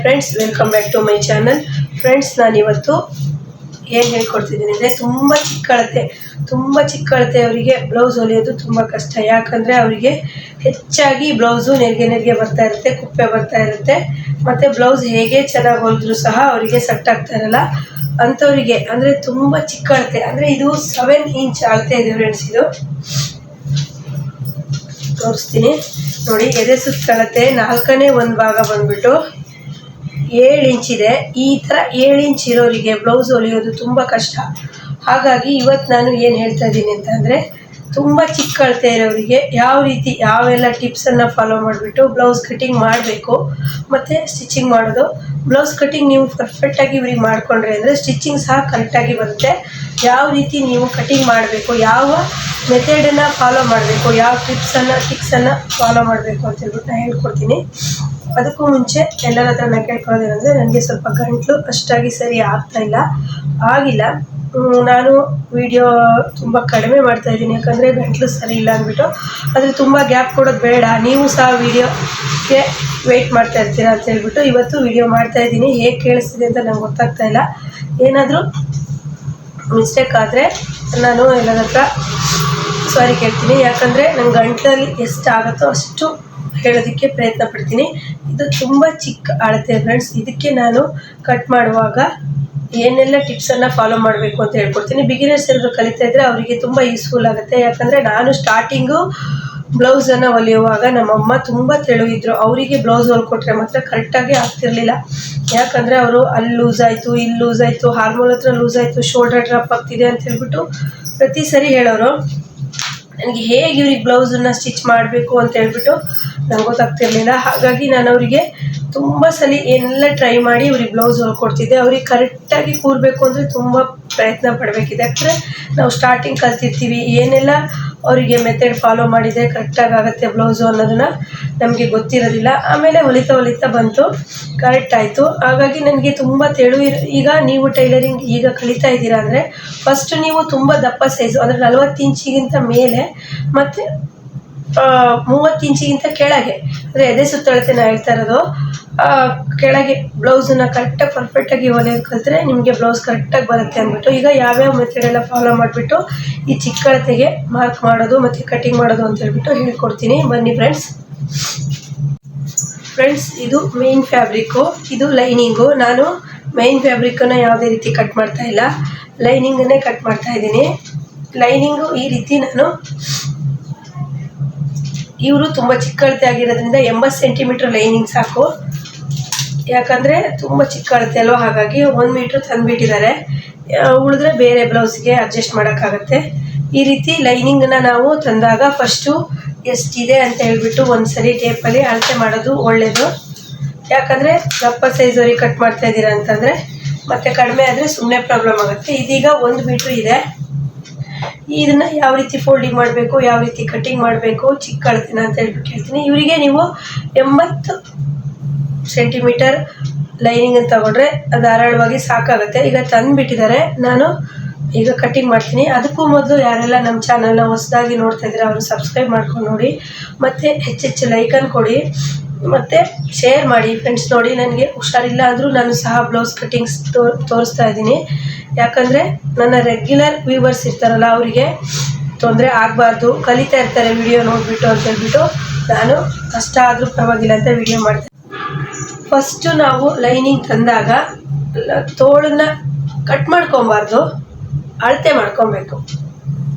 Friends, welcome back to my channel. Friends, ನಾನು ಇವತ್ತು ಏನು ಹೇಳ್ಕೊಡ್ತಿದ್ದೀನಿ ಅಂದರೆ ತುಂಬ ಚಿಕ್ಕ ಅಳತೆ ಅವರಿಗೆ ಬ್ಲೌಸ್ ಹೊಲಿಯೋದು ತುಂಬ ಕಷ್ಟ. ಯಾಕಂದರೆ ಅವರಿಗೆ ಹೆಚ್ಚಾಗಿ ಬ್ಲೌಸು ನೆರಿಗೆ ಬರ್ತಾ ಇರುತ್ತೆ, ಕುಪ್ಪೆ ಬರ್ತಾ ಇರುತ್ತೆ. ಮತ್ತು ಬ್ಲೌಸ್ ಹೇಗೆ ಚೆನ್ನಾಗಿ ಹೊಲಿದ್ರೂ ಸಹ ಅವರಿಗೆ ಸೆಟ್ ಆಗ್ತಾ ಇರಲ್ಲ. ಅಂಥವರಿಗೆ ಅಂದರೆ ತುಂಬ ಚಿಕ್ಕ ಅಳತೆ, ಅಂದರೆ ಇದು 7 ಇಂಚ್ ಅಳತೆ ಇದೆ ಫ್ರೆಂಡ್ಸ್. ಇದು ತೋರಿಸ್ತೀನಿ ನೋಡಿ. ಎದೆ ಸುತ್ತಳತೆ 4ನೇ 1 ಭಾಗ ಬಂದ್ಬಿಟ್ಟು 7 ಇಂಚ್ ಇದೆ. ಈ ಥರ 7 ಇಂಚ್ ಇರೋರಿಗೆ ಬ್ಲೌಸ್ ಹೊಲಿಯೋದು ತುಂಬ ಕಷ್ಟ. ಹಾಗಾಗಿ ಇವತ್ತು ನಾನು ಏನು ಹೇಳ್ತಾ ಇದ್ದೀನಿ ಅಂತಂದರೆ, ತುಂಬ ಚಿಕ್ಕ ಅಳತೆ ಇರೋರಿಗೆ ಯಾವೆಲ್ಲ ಟಿಪ್ಸನ್ನು ಫಾಲೋ ಮಾಡಿಬಿಟ್ಟು ಬ್ಲೌಸ್ ಕಟಿಂಗ್ ಮಾಡಬೇಕು ಮತ್ತು ಸ್ಟಿಚಿಂಗ್ ಮಾಡೋದು. ಬ್ಲೌಸ್ ಕಟಿಂಗ್ ನೀವು ಪರ್ಫೆಕ್ಟಾಗಿ ಇವ್ರಿಗೆ ಮಾಡಿಕೊಂಡ್ರೆ ಅಂದರೆ ಸ್ಟಿಚಿಂಗ್ ಸಹ ಕರೆಕ್ಟಾಗಿ ಬರುತ್ತೆ. ಯಾವ ರೀತಿ ನೀವು ಕಟಿಂಗ್ ಮಾಡಬೇಕು, ಯಾವ ಮೆಥಡನ್ನು ಫಾಲೋ ಮಾಡಬೇಕು, ಯಾವ ಟಿಪ್ಸನ್ನು ಫಾಲೋ ಮಾಡಬೇಕು ಅಂತ ಹೇಳ್ಬಿಟ್ಟು ನಾನು ಹೇಳ್ಕೊಡ್ತೀನಿ. ಅದಕ್ಕೂ ಮುಂಚೆ ಎಲ್ಲರ ಹತ್ರ ನಾನು ಕೇಳ್ಕೊಳ್ಳೋದೇನೆಂದರೆ, ನನಗೆ ಸ್ವಲ್ಪ ಗಂಟಲು ಅಷ್ಟಾಗಿ ಸರಿ ಆಗಿಲ್ಲ. ನಾನು ವಿಡಿಯೋ ತುಂಬ ಕಡಿಮೆ ಮಾಡ್ತಾಯಿದ್ದೀನಿ, ಯಾಕಂದರೆ ಗಂಟಲು ಸರಿ ಇಲ್ಲ ಅಂದ್ಬಿಟ್ಟು. ಆದರೆ ತುಂಬ ಗ್ಯಾಪ್ ಕೊಡೋದು ಬೇಡ, ನೀವು ಸಹ ವೀಡಿಯೋಗೆ ವೆಯ್ಟ್ ಮಾಡ್ತಾ ಇರ್ತೀರ ಅಂತ ಹೇಳ್ಬಿಟ್ಟು ಇವತ್ತು ವಿಡಿಯೋ ಮಾಡ್ತಾಯಿದ್ದೀನಿ. ಹೇಗೆ ಕೇಳಿಸ್ತಿದೆ ಅಂತ ನಂಗೆ ಗೊತ್ತಾಗ್ತಾ ಇಲ್ಲ. ಏನಾದರೂ ಮಿಸ್ಟೇಕ್ ಆದರೆ ನಾನು ಎಲ್ಲರ ಹತ್ರ ಸಾರಿ ಕೇಳ್ತೀನಿ. ಯಾಕಂದರೆ ನನ್ನ ಗಂಟಲಲ್ಲಿ ಎಷ್ಟು ಆಗುತ್ತೋ ಅಷ್ಟು ಹೇಳೋದಕ್ಕೆ ಪ್ರಯತ್ನ ಪಡ್ತೀನಿ. ಇದು ತುಂಬ ಚಿಕ್ಕ ಅಳತೆ ಫ್ರೆಂಡ್ಸ್. ಇದಕ್ಕೆ ನಾನು ಕಟ್ ಮಾಡುವಾಗ ಏನೆಲ್ಲ ಟಿಪ್ಸನ್ನು ಫಾಲೋ ಮಾಡಬೇಕು ಅಂತ ಹೇಳ್ಕೊಡ್ತೀನಿ. ಬಿಗಿನರ್ಸ್ ಎಲ್ಲರೂ ಕಲಿತಾ ಇದ್ದರೆ ಅವರಿಗೆ ತುಂಬ ಯೂಸ್ಫುಲ್ ಆಗುತ್ತೆ. ಯಾಕಂದರೆ ನಾನು ಸ್ಟಾರ್ಟಿಂಗು ಬ್ಲೌಸನ್ನು ಹೊಲಿಯುವಾಗ ನಮ್ಮಮ್ಮ ತುಂಬ ತೆಳುವಿದ್ರು. ಅವರಿಗೆ ಬ್ಲೌಸ್ ಹೊಲ್ಕೊಟ್ರೆ ಮಾತ್ರ ಕರೆಕ್ಟಾಗಿ ಆಗ್ತಿರಲಿಲ್ಲ. ಯಾಕಂದರೆ ಅವರು ಅಲ್ಲಿ ಲೂಸ್ ಆಯಿತು, ಇಲ್ಲಿ ಲೂಸ್ ಆಯಿತು, ಹಾರ್ಮೋನ್ ಹತ್ರ ಲೂಸ್ ಆಯಿತು, ಶೋಲ್ಡರ್ ಡ್ರಾಪ್ ಆಗ್ತಿದೆ ಅಂತ ಹೇಳ್ಬಿಟ್ಟು ಪ್ರತಿ ಸರಿ ಹೇಳೋರು. ನನಗೆ ಹೇಗೆ ಇವ್ರಿಗೆ ಬ್ಲೌಸನ್ನು ಸ್ಟಿಚ್ ಮಾಡಬೇಕು ಅಂತ ಹೇಳ್ಬಿಟ್ಟು ನಂಗೆ ಗೊತ್ತಾಗ್ತಿರ್ಲಿಲ್ಲ. ಹಾಗಾಗಿ ನಾನು ಅವರಿಗೆ ತುಂಬ ಸಲ ಏನೆಲ್ಲ ಟ್ರೈ ಮಾಡಿ ಇವ್ರಿಗೆ ಬ್ಲೌಸ್ ಹೊಲ್ಕೊಡ್ತಿದ್ದೆ. ಅವ್ರಿಗೆ ಕರೆಕ್ಟಾಗಿ ಕೂರಬೇಕು ಅಂದರೆ ತುಂಬ ಪ್ರಯತ್ನ ಪಡಬೇಕಿದೆ. ಯಾಕಂದರೆ ನಾವು ಸ್ಟಾರ್ಟಿಂಗ್ ಕಲ್ತಿರ್ತೀವಿ, ಏನೆಲ್ಲ ಅವರಿಗೆ ಮೆಥಡ್ ಫಾಲೋ ಮಾಡಿದರೆ ಕರೆಕ್ಟಾಗಿ ಆಗುತ್ತೆ ಬ್ಲೌಸು ಅನ್ನೋದನ್ನು ನಮಗೆ ಗೊತ್ತಿರೋದಿಲ್ಲ. ಆಮೇಲೆ ಹೊಲಿತಾ ಬಂತು, ಕರೆಕ್ಟ್ ಆಯಿತು. ಹಾಗಾಗಿ ನನಗೆ ತುಂಬ ಈಗ ನೀವು ಟೈಲರಿಂಗ್ ಈಗ ಕಲಿತಾ ಇದ್ದೀರಾ ಅಂದರೆ ಫಸ್ಟ್ ನೀವು ತುಂಬ ದಪ್ಪ ಸೈಜು ಅಂದರೆ 40 ಇಂಚಿಗಿಂತ ಮೇಲೆ ಮತ್ತು 30 ಇಂಚಿಗಿಂತ ಕೆಳಗೆ, ಅಂದರೆ ಎದೆ ಸುತ್ತಳತೆ ನಾನು ಹೇಳ್ತಾ ಇರೋದು, ಕೆಳಗೆ ಬ್ಲೌಸನ್ನು ಕರೆಕ್ಟಾಗಿ ಪರ್ಫೆಕ್ಟಾಗಿ ಹೊಲಿಯೋದು ಕಲಿತ್ರೆ ನಿಮಗೆ ಬ್ಲೌಸ್ ಕರೆಕ್ಟಾಗಿ ಬರುತ್ತೆ ಅಂದ್ಬಿಟ್ಟು ಈಗ ಯಾವ್ಯಾವ ಮೆಥಡೆಲ್ಲ ಫಾಲೋ ಮಾಡಿಬಿಟ್ಟು ಈ ಚಿಕ್ಕ ಅಳತೆಗೆ ಮಾರ್ಕ್ ಮಾಡೋದು ಮತ್ತು ಕಟಿಂಗ್ ಮಾಡೋದು ಅಂತ ಹೇಳ್ಬಿಟ್ಟು ಹೇಳ್ಕೊಡ್ತೀನಿ. ಬನ್ನಿ ಫ್ರೆಂಡ್ಸ್, ಇದು ಮೇನ್ ಫ್ಯಾಬ್ರಿಕ್ಕು, ಇದು ಲೈನಿಂಗು. ನಾನು ಮೇನ್ ಫ್ಯಾಬ್ರಿಕ್ಕನ್ನು ಯಾವುದೇ ರೀತಿ ಕಟ್ ಮಾಡ್ತಾ ಇಲ್ಲ, ಲೈನಿಂಗನ್ನೇ ಕಟ್ ಮಾಡ್ತಾ ಇದ್ದೀನಿ. ಲೈನಿಂಗು ಈ ರೀತಿ ನಾನು ಇವರು ತುಂಬ ಚಿಕ್ಕ ಅಳತೆ ಆಗಿರೋದ್ರಿಂದ 80 ಸೆಂಟಿಮೀಟ್ರ್ ಲೈನಿಂಗ್ ಸಾಕು. ಯಾಕಂದರೆ ತುಂಬ ಚಿಕ್ಕ ಅಳತೆ ಅಲ್ವ, ಹಾಗಾಗಿ 1 ಮೀಟ್ರ್ ತಂದುಬಿಟ್ಟಿದ್ದಾರೆ. ಉಳಿದ್ರೆ ಬೇರೆ ಬ್ಲೌಸ್ಗೆ ಅಡ್ಜಸ್ಟ್ ಮಾಡೋಕ್ಕಾಗತ್ತೆ. ಈ ರೀತಿ ಲೈನಿಂಗನ್ನು ನಾವು ತಂದಾಗ ಫಸ್ಟು ಎಷ್ಟಿದೆ ಅಂತ ಹೇಳ್ಬಿಟ್ಟು ಒಂದು ಸರಿ ಟೇಪಲ್ಲಿ ಅಳತೆ ಮಾಡೋದು ಒಳ್ಳೆಯದು. ಯಾಕಂದರೆ ದಪ್ಪ ಸೈಜವ್ರಿಗೆ ಕಟ್ ಮಾಡ್ತಾ ಇದ್ದೀರಾ ಅಂತಂದರೆ ಮತ್ತೆ ಕಡಿಮೆ ಆದರೆ ಸುಮ್ಮನೆ ಪ್ರಾಬ್ಲಮ್ ಆಗುತ್ತೆ. ಇದೀಗ 1 ಮೀಟ್ರ್ ಇದೆ. ಇದನ್ನು ಯಾವ ರೀತಿ ಫೋಲ್ಡಿಂಗ್ ಮಾಡಬೇಕು, ಯಾವ ರೀತಿ ಕಟಿಂಗ್ ಮಾಡಬೇಕು, ಚಿಕ್ಕ ಅಳತೆನ ಅಂತ ಹೇಳ್ಬಿಟ್ಟು ಹೇಳ್ತೀನಿ. ಇವರಿಗೆ ನೀವು 80 ಸೆಂಟಿಮೀಟರ್ ಲೈನಿಂಗನ್ನು ತಗೊಂಡ್ರೆ ಅದು ಧಾರಾಳವಾಗಿ ಸಾಕಾಗುತ್ತೆ. ಈಗ ತಂದುಬಿಟ್ಟಿದ್ದಾರೆ, ನಾನು ಈಗ ಕಟಿಂಗ್ ಮಾಡ್ತೀನಿ. ಅದಕ್ಕೂ ಮೊದಲು ಯಾರೆಲ್ಲ ನಮ್ಮ ಚಾನಲ್ನ ಹೊಸದಾಗಿ ನೋಡ್ತಾ ಇದ್ದಾರೆ ಅವರು ಸಬ್ಸ್ಕ್ರೈಬ್ ಮಾಡ್ಕೊಂಡು ನೋಡಿ, ಮತ್ತು ಹೆಚ್ಚೆಚ್ಚು ಲೈಕನ್ನು ಕೊಡಿ ಮತ್ತು ಶೇರ್ ಮಾಡಿ ಫ್ರೆಂಡ್ಸ್. ನೋಡಿ, ನನಗೆ ಹುಷಾರಿಲ್ಲ ಅಂದರೂ ನಾನು ಸಹ ಬ್ಲೌಸ್ ಕಟಿಂಗ್ಸ್ ತೋರಿಸ್ತಾ ಇದ್ದೀನಿ. ಯಾಕಂದರೆ ನನ್ನ ರೆಗ್ಯುಲರ್ ವ್ಯೂವರ್ಸ್ ಇರ್ತಾರಲ್ಲ ಅವರಿಗೆ ತೊಂದರೆ ಆಗಬಾರ್ದು, ಕಲಿತಾ ಇರ್ತಾರೆ ವಿಡಿಯೋ ನೋಡಿಬಿಟ್ಟು ಅಂತ ಹೇಳ್ಬಿಟ್ಟು ನಾನು ಕಷ್ಟ ಆದರೂ ಪರವಾಗಿಲ್ಲ ಅಂತ ವಿಡಿಯೋ ಮಾಡ್ತೀನಿ. ಫಸ್ಟು ನಾವು ಲೈನಿಂಗ್ ತಂದಾಗ ತೋಳನ್ನು ಕಟ್ ಮಾಡ್ಕೊಬಾರ್ದು, ಅಳತೆ ಮಾಡ್ಕೊಬೇಕು.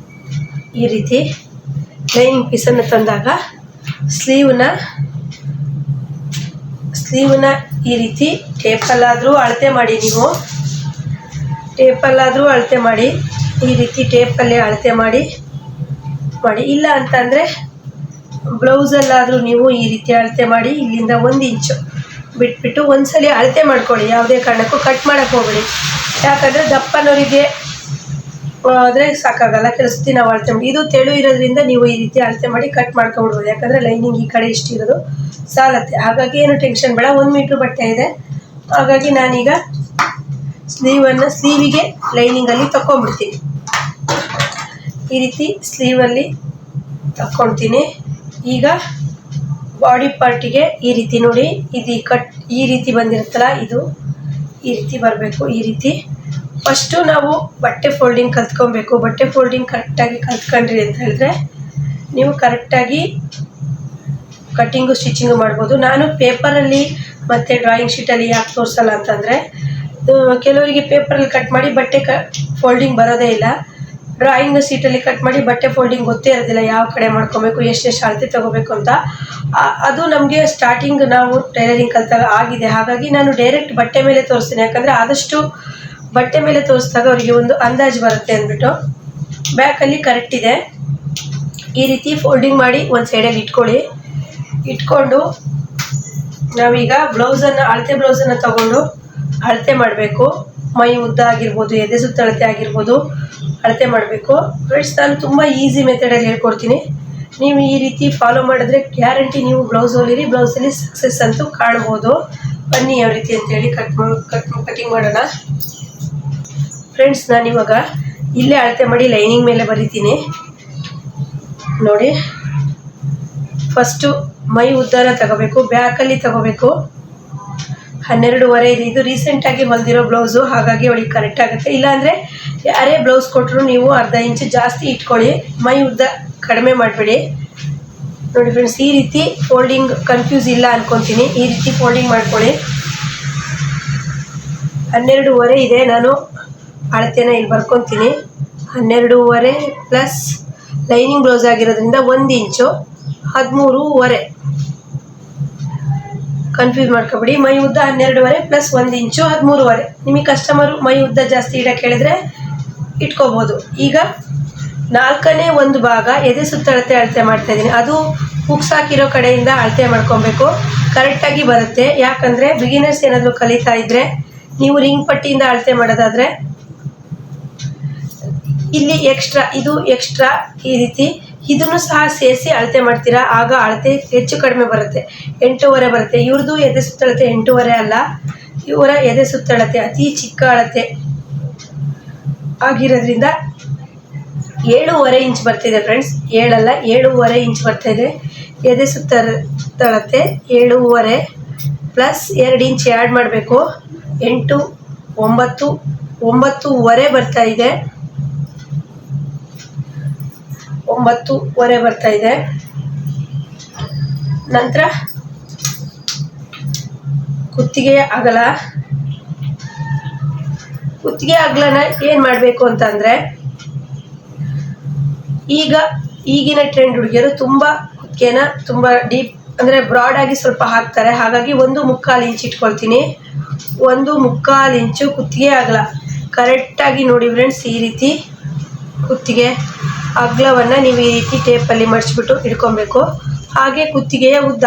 ಈ ರೀತಿ ಲೈನಿಂಗ್ ಪೀಸನ್ನು ತಂದಾಗ ಸ್ಲೀವನ್ನ ಈ ರೀತಿ ಟೇಪಲ್ಲಾದರೂ ಅಳತೆ ಮಾಡಿ. ನೀವು ಟೇಪಲ್ಲಾದರೂ ಅಳತೆ ಮಾಡಿ, ಈ ರೀತಿ ಟೇಪಲ್ಲೇ ಅಳತೆ ಮಾಡಿ. ಇಲ್ಲ ಅಂತಂದರೆ ಬ್ಲೌಸಲ್ಲಾದರೂ ನೀವು ಈ ರೀತಿ ಅಳತೆ ಮಾಡಿ. ಇಲ್ಲಿಂದ 1 ಇಂಚು ಬಿಟ್ಬಿಟ್ಟು ಒಂದ್ಸಲಿ ಅಳತೆ ಮಾಡ್ಕೊಳ್ಳಿ. ಯಾವುದೇ ಕಾರಣಕ್ಕೂ ಕಟ್ ಮಾಡೋಕ್ಕೆ ಹೋಗಬೇಡಿ. ಯಾಕಂದರೆ ದಪ್ಪನವರಿಗೆ ಆದರೆ ಸಾಕಾಗಲ್ಲ, ಕೆಲಸತಿ ನಾವು ಅಳತೆ ಮಾಡಿ. ಇದು ತೆಳು ಇರೋದ್ರಿಂದ ನೀವು ಈ ರೀತಿ ಅಳತೆ ಮಾಡಿ ಕಟ್ ಮಾಡ್ಕೊಬಿಡ್ಬೋದು. ಯಾಕಂದರೆ ಲೈನಿಂಗ್ ಈ ಕಡೆ ಇಷ್ಟಿರೋದು ಸಾಲತ್ತೆ. ಹಾಗಾಗಿ ಏನು ಟೆನ್ಷನ್ ಬೇಡ. 1 ಮೀಟ್ರ್ ಬಟ್ಟೆ ಇದೆ, ಹಾಗಾಗಿ ನಾನೀಗ ಸ್ಲೀವಿಗೆ ಲೈನಿಂಗಲ್ಲಿ ತಗೊಂಡ್ಬಿಡ್ತೀನಿ. ಈ ರೀತಿ ಸ್ಲೀವಲ್ಲಿ ತಕ್ಕೊಳ್ತೀನಿ. ಈಗ ಬಾಡಿ ಪಾರ್ಟಿಗೆ ಈ ರೀತಿ ನೋಡಿ, ಇದು ಕಟ್ ಈ ರೀತಿ ಬಂದಿರುತ್ತಲ್ಲ, ಇದು ಈ ರೀತಿ ಬರಬೇಕು. ಈ ರೀತಿ ಫಸ್ಟು ನಾವು ಬಟ್ಟೆ ಫೋಲ್ಡಿಂಗ್ ಕಲ್ತ್ಕೊಬೇಕು. ಬಟ್ಟೆ ಫೋಲ್ಡಿಂಗ್ ಕರೆಕ್ಟಾಗಿ ಕಲ್ತ್ಕೊಂಡ್ರಿ ಅಂತ ಹೇಳಿದ್ರೆ ನೀವು ಕರೆಕ್ಟಾಗಿ ಕಟ್ಟಿಂಗು ಸ್ಟಿಚಿಂಗು ಮಾಡ್ಬೋದು. ನಾನು ಪೇಪರಲ್ಲಿ ಮತ್ತು ಡ್ರಾಯಿಂಗ್ ಶೀಟಲ್ಲಿ ಯಾಕೆ ತೋರಿಸಲ್ಲ ಅಂತಂದರೆ, ಕೆಲವರಿಗೆ ಪೇಪರಲ್ಲಿ ಕಟ್ ಮಾಡಿ ಬಟ್ಟೆ ಫೋಲ್ಡಿಂಗ್ ಬರೋದೇ ಇಲ್ಲ. ಡ್ರಾಯಿಂಗ್ ಶೀಟಲ್ಲಿ ಕಟ್ ಮಾಡಿ ಬಟ್ಟೆ ಫೋಲ್ಡಿಂಗ್ ಗೊತ್ತೇ ಇರೋದಿಲ್ಲ, ಯಾವ ಕಡೆ ಮಾಡ್ಕೊಬೇಕು, ಎಷ್ಟೆಷ್ಟು ಅಳತೆ ತೊಗೋಬೇಕು ಅಂತ. ಅದು ನಮಗೆ ಸ್ಟಾರ್ಟಿಂಗ್ ನಾವು ಟೈಲರಿಂಗ್ ಕಲಿತಾಗ ಆಗಿದೆ. ಹಾಗಾಗಿ ನಾನು ಡೈರೆಕ್ಟ್ ಬಟ್ಟೆ ಮೇಲೆ ತೋರಿಸ್ತೀನಿ, ಯಾಕಂದರೆ ಆದಷ್ಟು ಬಟ್ಟೆ ಮೇಲೆ ತೋರಿಸಿದಾಗ ಅವರಿಗೆ ಒಂದು ಅಂದಾಜು ಬರುತ್ತೆ ಅಂದ್ಬಿಟ್ಟು. ಬ್ಯಾಕಲ್ಲಿ ಕರೆಕ್ಟ್ ಇದೆ. ಈ ರೀತಿ ಫೋಲ್ಡಿಂಗ್ ಮಾಡಿ ಒಂದು ಸೈಡಲ್ಲಿ ಇಟ್ಕೊಂಡು ನಾವೀಗ ಬ್ಲೌಸನ್ನು ಅಳತೆ ಬ್ಲೌಸನ್ನು ತಗೊಂಡು ಅಳತೆ ಮಾಡಬೇಕು. ಮೈ ಉದ್ದ ಆಗಿರ್ಬೋದು, ಎದೆ ಸುತ್ತ ಅಳತೆ ಆಗಿರ್ಬೋದು, ಅಳತೆ ಮಾಡಬೇಕು. ಫ್ರೆಂಡ್ಸ್, ನಾನು ತುಂಬ ಈಸಿ ಮೆಥಡಲ್ಲಿ ಹೇಳ್ಕೊಡ್ತೀನಿ. ನೀವು ಈ ರೀತಿ ಫಾಲೋ ಮಾಡಿದ್ರೆ ಗ್ಯಾರಂಟಿ ನೀವು ಬ್ಲೌಸ್ ಹೊಲಿರಿ, ಬ್ಲೌಸಲ್ಲಿ ಸಕ್ಸಸ್ ಅಂತೂ ಕಾಣ್ಬೋದು. ಬನ್ನಿ ಯಾವ ರೀತಿ ಅಂತೇಳಿ ಕಟಿಂಗ್ ಮಾಡೋಣ. ಫ್ರೆಂಡ್ಸ್, ನಾನಿವಾಗ ಇಲ್ಲೇ ಅಳತೆ ಮಾಡಿ ಲೈನಿಂಗ್ ಮೇಲೆ ಬರಿತೀನಿ ನೋಡಿ. ಫಸ್ಟು ಮೈ ಉದ್ದಾರ ತಗೋಬೇಕು, ಬ್ಯಾಕಲ್ಲಿ ತಗೋಬೇಕು. 12.5 ಇದೆ. ಇದು ರೀಸೆಂಟಾಗಿ ಹೊಲಿದಿರೋ ಬ್ಲೌಸು, ಹಾಗಾಗಿ ಅವಳಿಗೆ ಕರೆಕ್ಟ್ ಆಗುತ್ತೆ. ಇಲ್ಲಾಂದರೆ ಯಾರೇ ಬ್ಲೌಸ್ ಕೊಟ್ಟರು ನೀವು ಅರ್ಧ ಇಂಚು ಜಾಸ್ತಿ ಇಟ್ಕೊಳ್ಳಿ, ಮೈ ಉದ್ದ ಕಡಿಮೆ ಮಾಡಬೇಡಿ ನೋಡಿ. ಫ್ರೆಂಡ್ಸ್, ಈ ರೀತಿ ಫೋಲ್ಡಿಂಗ್ ಕನ್ಫ್ಯೂಸ್ ಇಲ್ಲ ಅಂದ್ಕೊತೀನಿ. ಈ ರೀತಿ ಫೋಲ್ಡಿಂಗ್ ಮಾಡ್ಕೊಳ್ಳಿ. 12.5 ಇದೆ. ನಾನು ಅಳತೆನ ಇಲ್ಲಿ ಬರ್ಕೊತೀನಿ. 12.5 ಪ್ಲಸ್ ಲೈನಿಂಗ್ ಬ್ಲೌಸ್ ಆಗಿರೋದ್ರಿಂದ 1 ಇಂಚು 13.5. ಕನ್ಫ್ಯೂಸ್ ಮಾಡ್ಕೊಬೇಡಿ. ಮೈ ಉದ್ದ 12.5 ಪ್ಲಸ್ 1 ಇಂಚು 13.5. ನಿಮಗೆ ಕಸ್ಟಮರು ಮೈ ಉದ್ದ ಜಾಸ್ತಿ ಇಡಕ್ಕೆ ಹೇಳಿದ್ರೆ ಇಟ್ಕೋಬೋದು. ಈಗ 4ನೇ 1 ಭಾಗ ಎದೆ ಸುತ್ತಳತೆ ಅಳತೆ ಮಾಡ್ತಾಯಿದ್ದೀನಿ. ಅದು ಹುಕ್ಸ್ ಹಾಕಿರೋ ಕಡೆಯಿಂದ ಅಳತೆ ಮಾಡ್ಕೊಬೇಕು, ಕರೆಕ್ಟಾಗಿ ಬರುತ್ತೆ. ಯಾಕಂದರೆ ಬಿಗಿನರ್ಸ್ ಏನಾದರೂ ಕಲಿತಾ ಇದ್ದರೆ, ನೀವು ರಿಂಗ್ ಪಟ್ಟಿಯಿಂದ ಅಳತೆ ಮಾಡೋದಾದರೆ ಇಲ್ಲಿ ಇದು ಎಕ್ಸ್ಟ್ರಾ ಈ ರೀತಿ ಇದನ್ನು ಸಹ ಸೇರಿಸಿ ಅಳತೆ ಮಾಡ್ತೀರಾ, ಆಗ ಅಳತೆ ಹೆಚ್ಚು ಕಡಿಮೆ ಬರುತ್ತೆ. 8.5 ಬರುತ್ತೆ. ಇವ್ರದ್ದು ಎದೆ ಸುತ್ತಳತೆ 8.5 ಅಲ್ಲ, ಇವರ ಎದೆ ಸುತ್ತಳತೆ ಅತಿ ಚಿಕ್ಕ ಅಳತೆ ಆಗಿರೋದ್ರಿಂದ 7.5 ಇಂಚ್ ಬರ್ತಿದೆ. ಫ್ರೆಂಡ್ಸ್, 7 ಅಲ್ಲ 7.5 ಇಂಚ್ ಬರ್ತಾಯಿದೆ. ಎದೆ ಸುತ್ತಳತೆ 7.5 ಪ್ಲಸ್ 2 ಇಂಚ್ ಆ್ಯಡ್ ಮಾಡಬೇಕು. 8, 9, 9.5 ಬರ್ತಾಯಿದೆ. 9.5 ಬರ್ತಾಯಿದೆ. ನಂತರ ಕುತ್ತಿಗೆ ಅಗಲನ ಏನು ಮಾಡಬೇಕು ಅಂತಂದರೆ, ಈಗಿನ ಟ್ರೆಂಡ್ ಹುಡುಗಿಯರು ತುಂಬ ಕುತ್ತಿಗೆನ ತುಂಬ ಡೀಪ್ ಅಂದರೆ ಬ್ರಾಡ್ ಆಗಿ ಸ್ವಲ್ಪ ಹಾಕ್ತಾರೆ. ಹಾಗಾಗಿ 1.25 ಇಂಚ್ ಇಟ್ಕೊಳ್ತೀನಿ. 1.25 ಇಂಚು ಕುತ್ತಿಗೆ ಅಗಲ ಕರೆಕ್ಟಾಗಿ ನೋಡಿ ಫ್ರೆಂಡ್ಸ್. ಈ ರೀತಿ ಕುತ್ತಿಗೆ ಅಗಲವನ್ನು ನೀವು ಈ ರೀತಿ ಟೇಪಲ್ಲಿ ಮಡಿಸ್ಬಿಟ್ಟು ಇಟ್ಕೊಬೇಕು. ಹಾಗೆ ಕುತ್ತಿಗೆಯ ಉದ್ದ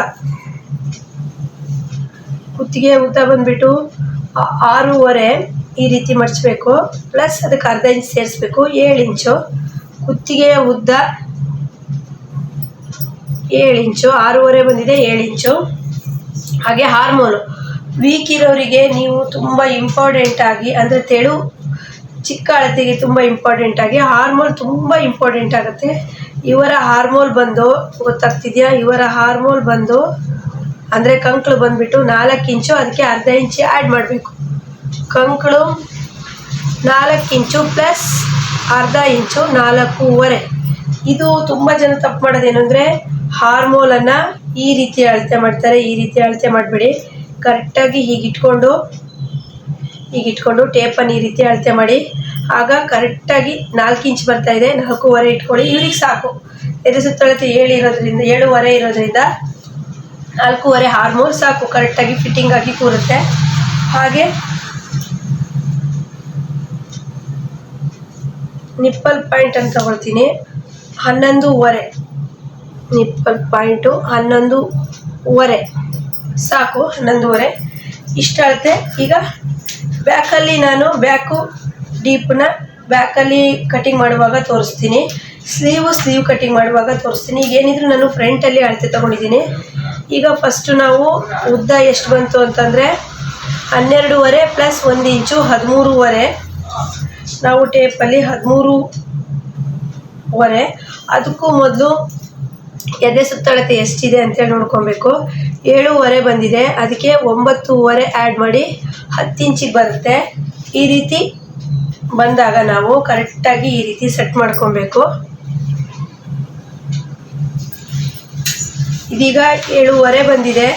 ಬಂದುಬಿಟ್ಟು 6.5 ಈ ರೀತಿ ಮಡಿಸ್ಬೇಕು. ಪ್ಲಸ್ ಅದಕ್ಕೆ ಅರ್ಧ ಇಂಚ್ ಸೇರಿಸ್ಬೇಕು. 7 ಇಂಚು ಕುತ್ತಿಗೆಯ ಉದ್ದ 7 ಇಂಚು, 6.5 ಬಂದಿದೆ 7 ಇಂಚು. ಹಾಗೆ ಹಾರ್ಮೋನು ವೀಕ್ ಇರೋರಿಗೆ ನೀವು ತುಂಬ ಇಂಪಾರ್ಟೆಂಟಾಗಿ ಅಂದರೆ ತೆಳು ಚಿಕ್ಕ ಅಳತೆಗೆ ತುಂಬ ಇಂಪಾರ್ಟೆಂಟಾಗಿ ಹಾರ್ಮೋಲ್ ತುಂಬ ಇಂಪಾರ್ಟೆಂಟ್ ಆಗುತ್ತೆ. ಇವರ ಹಾರ್ಮೋಲ್ ಬಂದು ಗೊತ್ತಾಗ್ತಿದೆಯಾ, ಇವರ ಹಾರ್ಮೋಲ್ ಬಂದು ಅಂದರೆ ಕಂಕಳು ಬಂದುಬಿಟ್ಟು 4 ಇಂಚು, ಅದಕ್ಕೆ ಅರ್ಧ ಇಂಚು ಆ್ಯಡ್ ಮಾಡಬೇಕು. ಕಂಕಳು 4 ಇಂಚು ಪ್ಲಸ್ ಅರ್ಧ ಇಂಚು 4.5. ಇದು ತುಂಬ ಜನ ತಪ್ಪು ಮಾಡೋದೇನು ಅಂದರೆ ಹಾರ್ಮೋಲನ್ನು ಈ ರೀತಿ ಅಳತೆ ಮಾಡ್ತಾರೆ. ಈ ರೀತಿ ಅಳತೆ ಮಾಡಬೇಡಿ. ಕರೆಕ್ಟಾಗಿ ಹೀಗಿಟ್ಕೊಂಡು ಟೇಪನ್ನು ಈ ರೀತಿ ಅಳತೆ ಮಾಡಿ. ಆಗ ಕರೆಕ್ಟಾಗಿ 4 ಇಂಚ್ ಬರ್ತಾಯಿದೆ. 4.5 ಇಟ್ಕೊಳ್ಳಿ. ಇವ್ರಿಗೆ ಸಾಕು. ಎದೆ ಸುತ್ತಳತೆ 7.5 ಇರೋದ್ರಿಂದ 4.5 ಹಾರ್ಮೋಲ್ ಸಾಕು, ಕರೆಕ್ಟಾಗಿ ಫಿಟ್ಟಿಂಗ್ ಆಗಿ ಕೂರುತ್ತೆ. ಹಾಗೆ ನಿಪ್ಪಲ್ ಪಾಯಿಂಟ್ ಅಂತ ತಗೊಳ್ತೀನಿ 11.5. ನಿಪ್ಪಲ್ ಪಾಯಿಂಟು 11.5 ಸಾಕು. 11.5 ಇಷ್ಟ ಅಳತೆ. ಈಗ ಬ್ಯಾಕಲ್ಲಿ ನಾನು ಡೀಪ್ನ ಬ್ಯಾಕಲ್ಲಿ ಕಟಿಂಗ್ ಮಾಡುವಾಗ ತೋರಿಸ್ತೀನಿ, ಸ್ಲೀವ್ ಕಟಿಂಗ್ ಮಾಡುವಾಗ ತೋರಿಸ್ತೀನಿ. ಏನಿದ್ರು ನಾನು ಫ್ರಂಟಲ್ಲಿ ಅಳತೆ ತೊಗೊಂಡಿದ್ದೀನಿ. ಈಗ ಫಸ್ಟು ನಾವು ಉದ್ದ ಎಷ್ಟು ಬಂತು ಅಂತಂದರೆ 12.5 ಪ್ಲಸ್ 1 ಇಂಚು 13.5. ನಾವು ಟೇಪಲ್ಲಿ 13.5. ಅದಕ್ಕೂ ಮೊದಲು ಎದೆ ಸುತ್ತಳತೆ ಎಷ್ಟಿದೆ ಅಂತೇಳಿ ನೋಡ್ಕೊಬೇಕು. 7.5 ಬಂದಿದೆ, ಅದಕ್ಕೆ 9.5 ಆ್ಯಡ್ ಮಾಡಿ 10 ಇಂಚಿಗೆ ಬರುತ್ತೆ. ಈ ರೀತಿ ಬಂದಾಗ ನಾವು ಕರೆಕ್ಟಾಗಿ ಈ ರೀತಿ ಸೆಟ್ ಮಾಡ್ಕೊಬೇಕು. ಇದೀಗ 7.5 ಬಂದಿದೆ.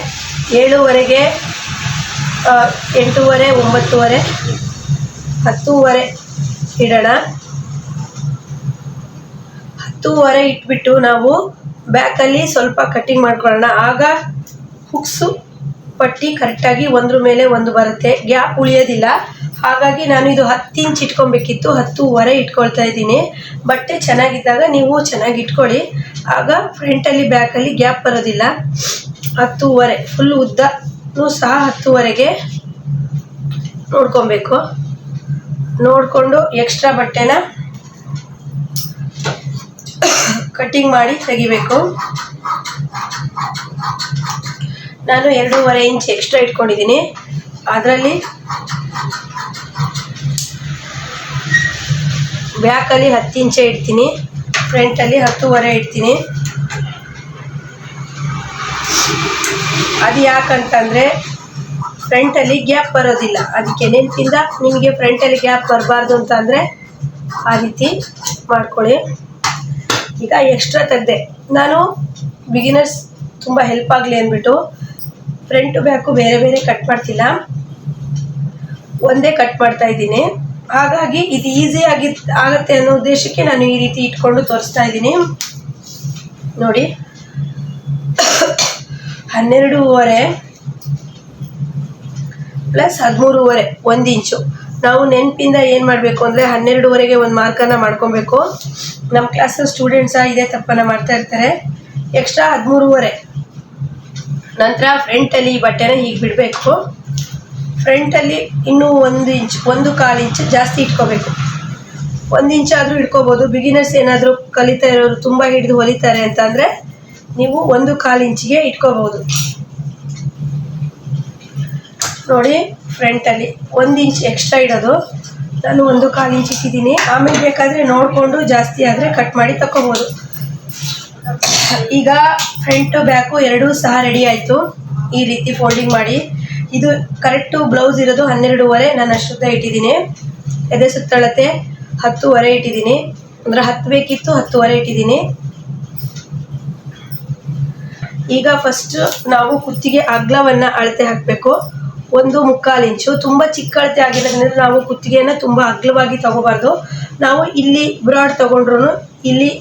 7.5ಗೆ 8.5, 9.5, 10.5 ಇಡೋಣ. 10.5 ಇಟ್ಬಿಟ್ಟು ನಾವು ಬ್ಯಾಕಲ್ಲಿ ಸ್ವಲ್ಪ ಕಟ್ಟಿಂಗ್ ಮಾಡ್ಕೊಳ್ಳೋಣ. ಆಗ ಹುಕ್ಸು ಪಟ್ಟಿ ಕರೆಕ್ಟಾಗಿ ಒಂದ್ರ ಮೇಲೆ ಒಂದು ಬರುತ್ತೆ, ಗ್ಯಾಪ್ ಉಳಿಯೋದಿಲ್ಲ. ಹಾಗಾಗಿ ನಾನು ಇದು 10 ಇಂಚ್ ಇಟ್ಕೊಬೇಕಿತ್ತು, 10.5 ಇಟ್ಕೊಳ್ತಾ ಇದ್ದೀನಿ. ಬಟ್ಟೆ ಚೆನ್ನಾಗಿದ್ದಾಗ ನೀವು ಚೆನ್ನಾಗಿ ಇಟ್ಕೊಳ್ಳಿ, ಆಗ ಫ್ರಂಟಲ್ಲಿ ಬ್ಯಾಕಲ್ಲಿ ಗ್ಯಾಪ್ ಬರೋದಿಲ್ಲ. 10.5 ಫುಲ್ ಉದ್ದನೂ ಸಹ 10.5ಗೆ ನೋಡ್ಕೊಬೇಕು. ನೋಡಿಕೊಂಡು ಎಕ್ಸ್ಟ್ರಾ ಬಟ್ಟೆನ ಕಟ್ಟಿಂಗ್ ಮಾಡಿ ತೆಗಿಬೇಕು. ನಾನು 2.5 ಇಂಚ್ ಎಕ್ಸ್ಟ್ರಾ ಇಟ್ಕೊಂಡಿದ್ದೀನಿ. ಅದರಲ್ಲಿ ಬ್ಯಾಕಲ್ಲಿ 10 ಇಂಚೇ ಇಡ್ತೀನಿ, ಫ್ರಂಟಲ್ಲಿ 10.5 ಇಡ್ತೀನಿ. ಅದು ಯಾಕಂತಂದರೆ ಫ್ರಂಟಲ್ಲಿ ಗ್ಯಾಪ್ ಬರೋದಿಲ್ಲ, ಅದಕ್ಕೆ ನೆನಪಿಂದ ನಿಮಗೆ ಫ್ರಂಟಲ್ಲಿ ಗ್ಯಾಪ್ ಬರಬಾರ್ದು ಅಂತ ಅಂದರೆ ಆ ರೀತಿ ಮಾಡ್ಕೊಳ್ಳಿ. ಈಗ ಎಕ್ಸ್ಟ್ರಾ ತೆಗೆದೆ, ನಾನು ಬಿಗಿನರ್ಸ್ ತುಂಬ ಹೆಲ್ಪ್ ಆಗಲಿ ಅಂದ್ಬಿಟ್ಟು ಫ್ರಂಟು ಬ್ಯಾಕು ಬೇರೆ ಬೇರೆ ಕಟ್ ಮಾಡ್ತಿಲ್ಲ, ಒಂದೇ ಕಟ್ ಮಾಡ್ತಾ ಇದ್ದೀನಿ. ಹಾಗಾಗಿ ಇದು ಈಸಿಯಾಗಿ ಆಗುತ್ತೆ ಅನ್ನೋ ಉದ್ದೇಶಕ್ಕೆ ನಾನು ಈ ರೀತಿ ಇಟ್ಕೊಂಡು ತೋರಿಸ್ತಾ ಇದ್ದೀನಿ. ನೋಡಿ, 12.5 ಪ್ಲಸ್ 13.5 1 ಇಂಚು. ನಾವು ನೆನಪಿಂದ ಏನು ಮಾಡಬೇಕು ಅಂದರೆ 12.5ಗೆ ಒಂದು ಮಾರ್ಕನ್ನು ಮಾಡ್ಕೊಬೇಕು. ನಮ್ಮ ಕ್ಲಾಸಲ್ಲಿ ಸ್ಟೂಡೆಂಟ್ಸ ಇದೇ ತಪ್ಪನ್ನು ಮಾಡ್ತಾ ಇರ್ತಾರೆ. ಎಕ್ಸ್ಟ್ರಾ 13.5 ನಂತರ ಫ್ರಂಟಲ್ಲಿ ಈ ಬಟ್ಟೆನ ಹೀಗೆ ಬಿಡಬೇಕು. ಫ್ರಂಟಲ್ಲಿ ಇನ್ನೂ 1 ಇಂಚ್ 1.25 ಇಂಚ್ ಜಾಸ್ತಿ ಇಟ್ಕೋಬೇಕು. 1 ಇಂಚ್ ಆದರೂ ಇಟ್ಕೋಬೋದು. ಬಿಗಿನರ್ಸ್ ಏನಾದರೂ ಕಲಿತಾ ಇರೋರು ತುಂಬ ಹಿಡಿದು ಹೊಲಿತಾರೆ ಅಂತಂದರೆ ನೀವು 1.25 ಇಂಚಿಗೆ ಇಟ್ಕೋಬೋದು. ನೋಡಿ, ಫ್ರಂಟಲ್ಲಿ 1 ಇಂಚ್ ಎಕ್ಸ್ಟ್ರಾ ಇಡೋದು, ನಾನು 1.25 ಇಂಚ್ ಇಟ್ಟಿದ್ದೀನಿ. ಆಮೇಲೆ ಬೇಕಾದರೆ ನೋಡಿಕೊಂಡು ಜಾಸ್ತಿ ಆದರೆ ಕಟ್ ಮಾಡಿ ತಗೋಬೋದು. ಈಗ ಫ್ರಂಟು ಬ್ಯಾಕು ಎರಡೂ ಸಹ ರೆಡಿ ಆಯಿತು. ಈ ರೀತಿ ಫೋಲ್ಡಿಂಗ್ ಮಾಡಿ, ಇದು ಕರೆಕ್ಟು ಬ್ಲೌಸ್ ಇರೋದು 12.5, ನಾನು ಅಷ್ಟುದ್ದ ಇಟ್ಟಿದ್ದೀನಿ. ಎದೆ ಸುತ್ತಳತೆ 10.5 ಇಟ್ಟಿದ್ದೀನಿ, ಅಂದರೆ 10 ಬೇಕಿತ್ತು, 10.5 ಇಟ್ಟಿದ್ದೀನಿ. ಈಗ ಫಸ್ಟ್ ನಾವು ಕುತ್ತಿಗೆ ಅಗಲವನ್ನು ಅಳತೆ ಹಾಕಬೇಕು. 1.25 ಇಂಚು. ತುಂಬ ಚಿಕ್ಕ ಅಳತೆ ಆಗಿರೋದ್ರಿಂದ ನಾವು ಕುತ್ತಿಗೆಯನ್ನು ತುಂಬ ಅಗಲವಾಗಿ ತಗೋಬಾರ್ದು. ನಾವು ಇಲ್ಲಿ ಬ್ರಾಡ್ ತಗೊಂಡ್ರು ಇಲ್ಲಿ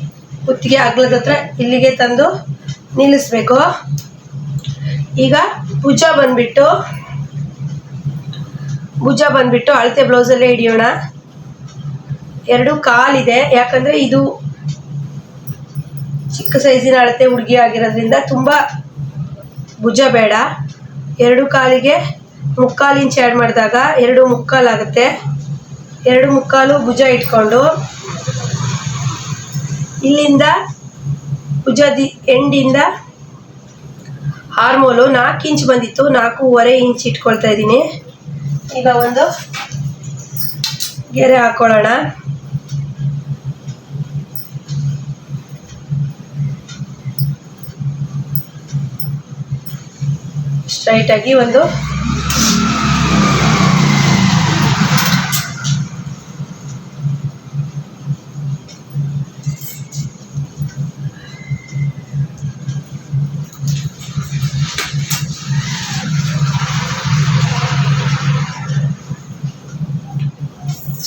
ಕುತ್ತಿಗೆ ಅಗಲದ ಹತ್ರ ಇಲ್ಲಿಗೆ ತಂದು ನಿಲ್ಲಿಸ್ಬೇಕು. ಈಗ ಭುಜ ಬಂದ್ಬಿಟ್ಟು ಅಳತೆ ಬ್ಲೌಸಲ್ಲೇ ಹಿಡಿಯೋಣ. 2.25 ಇದೆ, ಯಾಕಂದರೆ ಇದು ಚಿಕ್ಕ ಸೈಜಿನ ಅಳತೆ ಹುಡುಗಿ ಆಗಿರೋದ್ರಿಂದ ತುಂಬ ಭುಜ ಬೇಡ. 2.25ಗೆ 3/4 ಇಂಚ್ ಆ್ಯಡ್ ಮಾಡಿದಾಗ 2.25 ಆಗುತ್ತೆ. 2.25 ಭುಜ ಇಟ್ಕೊಂಡು ಇಲ್ಲಿಂದ ಭುಜದ ಎಂಡಿಂದ ಆರ್ಮೋಲು 4 ಇಂಚ್ ಬಂದಿತ್ತು, 4.5 ಇಂಚ್ ಇಟ್ಕೊಳ್ತಾ ಇದ್ದೀನಿ. ಈಗ ಒಂದು ಗೆರೆ ಹಾಕೊಳ್ಳೋಣ. ಸ್ಟ್ರೈಟಾಗಿ ಒಂದು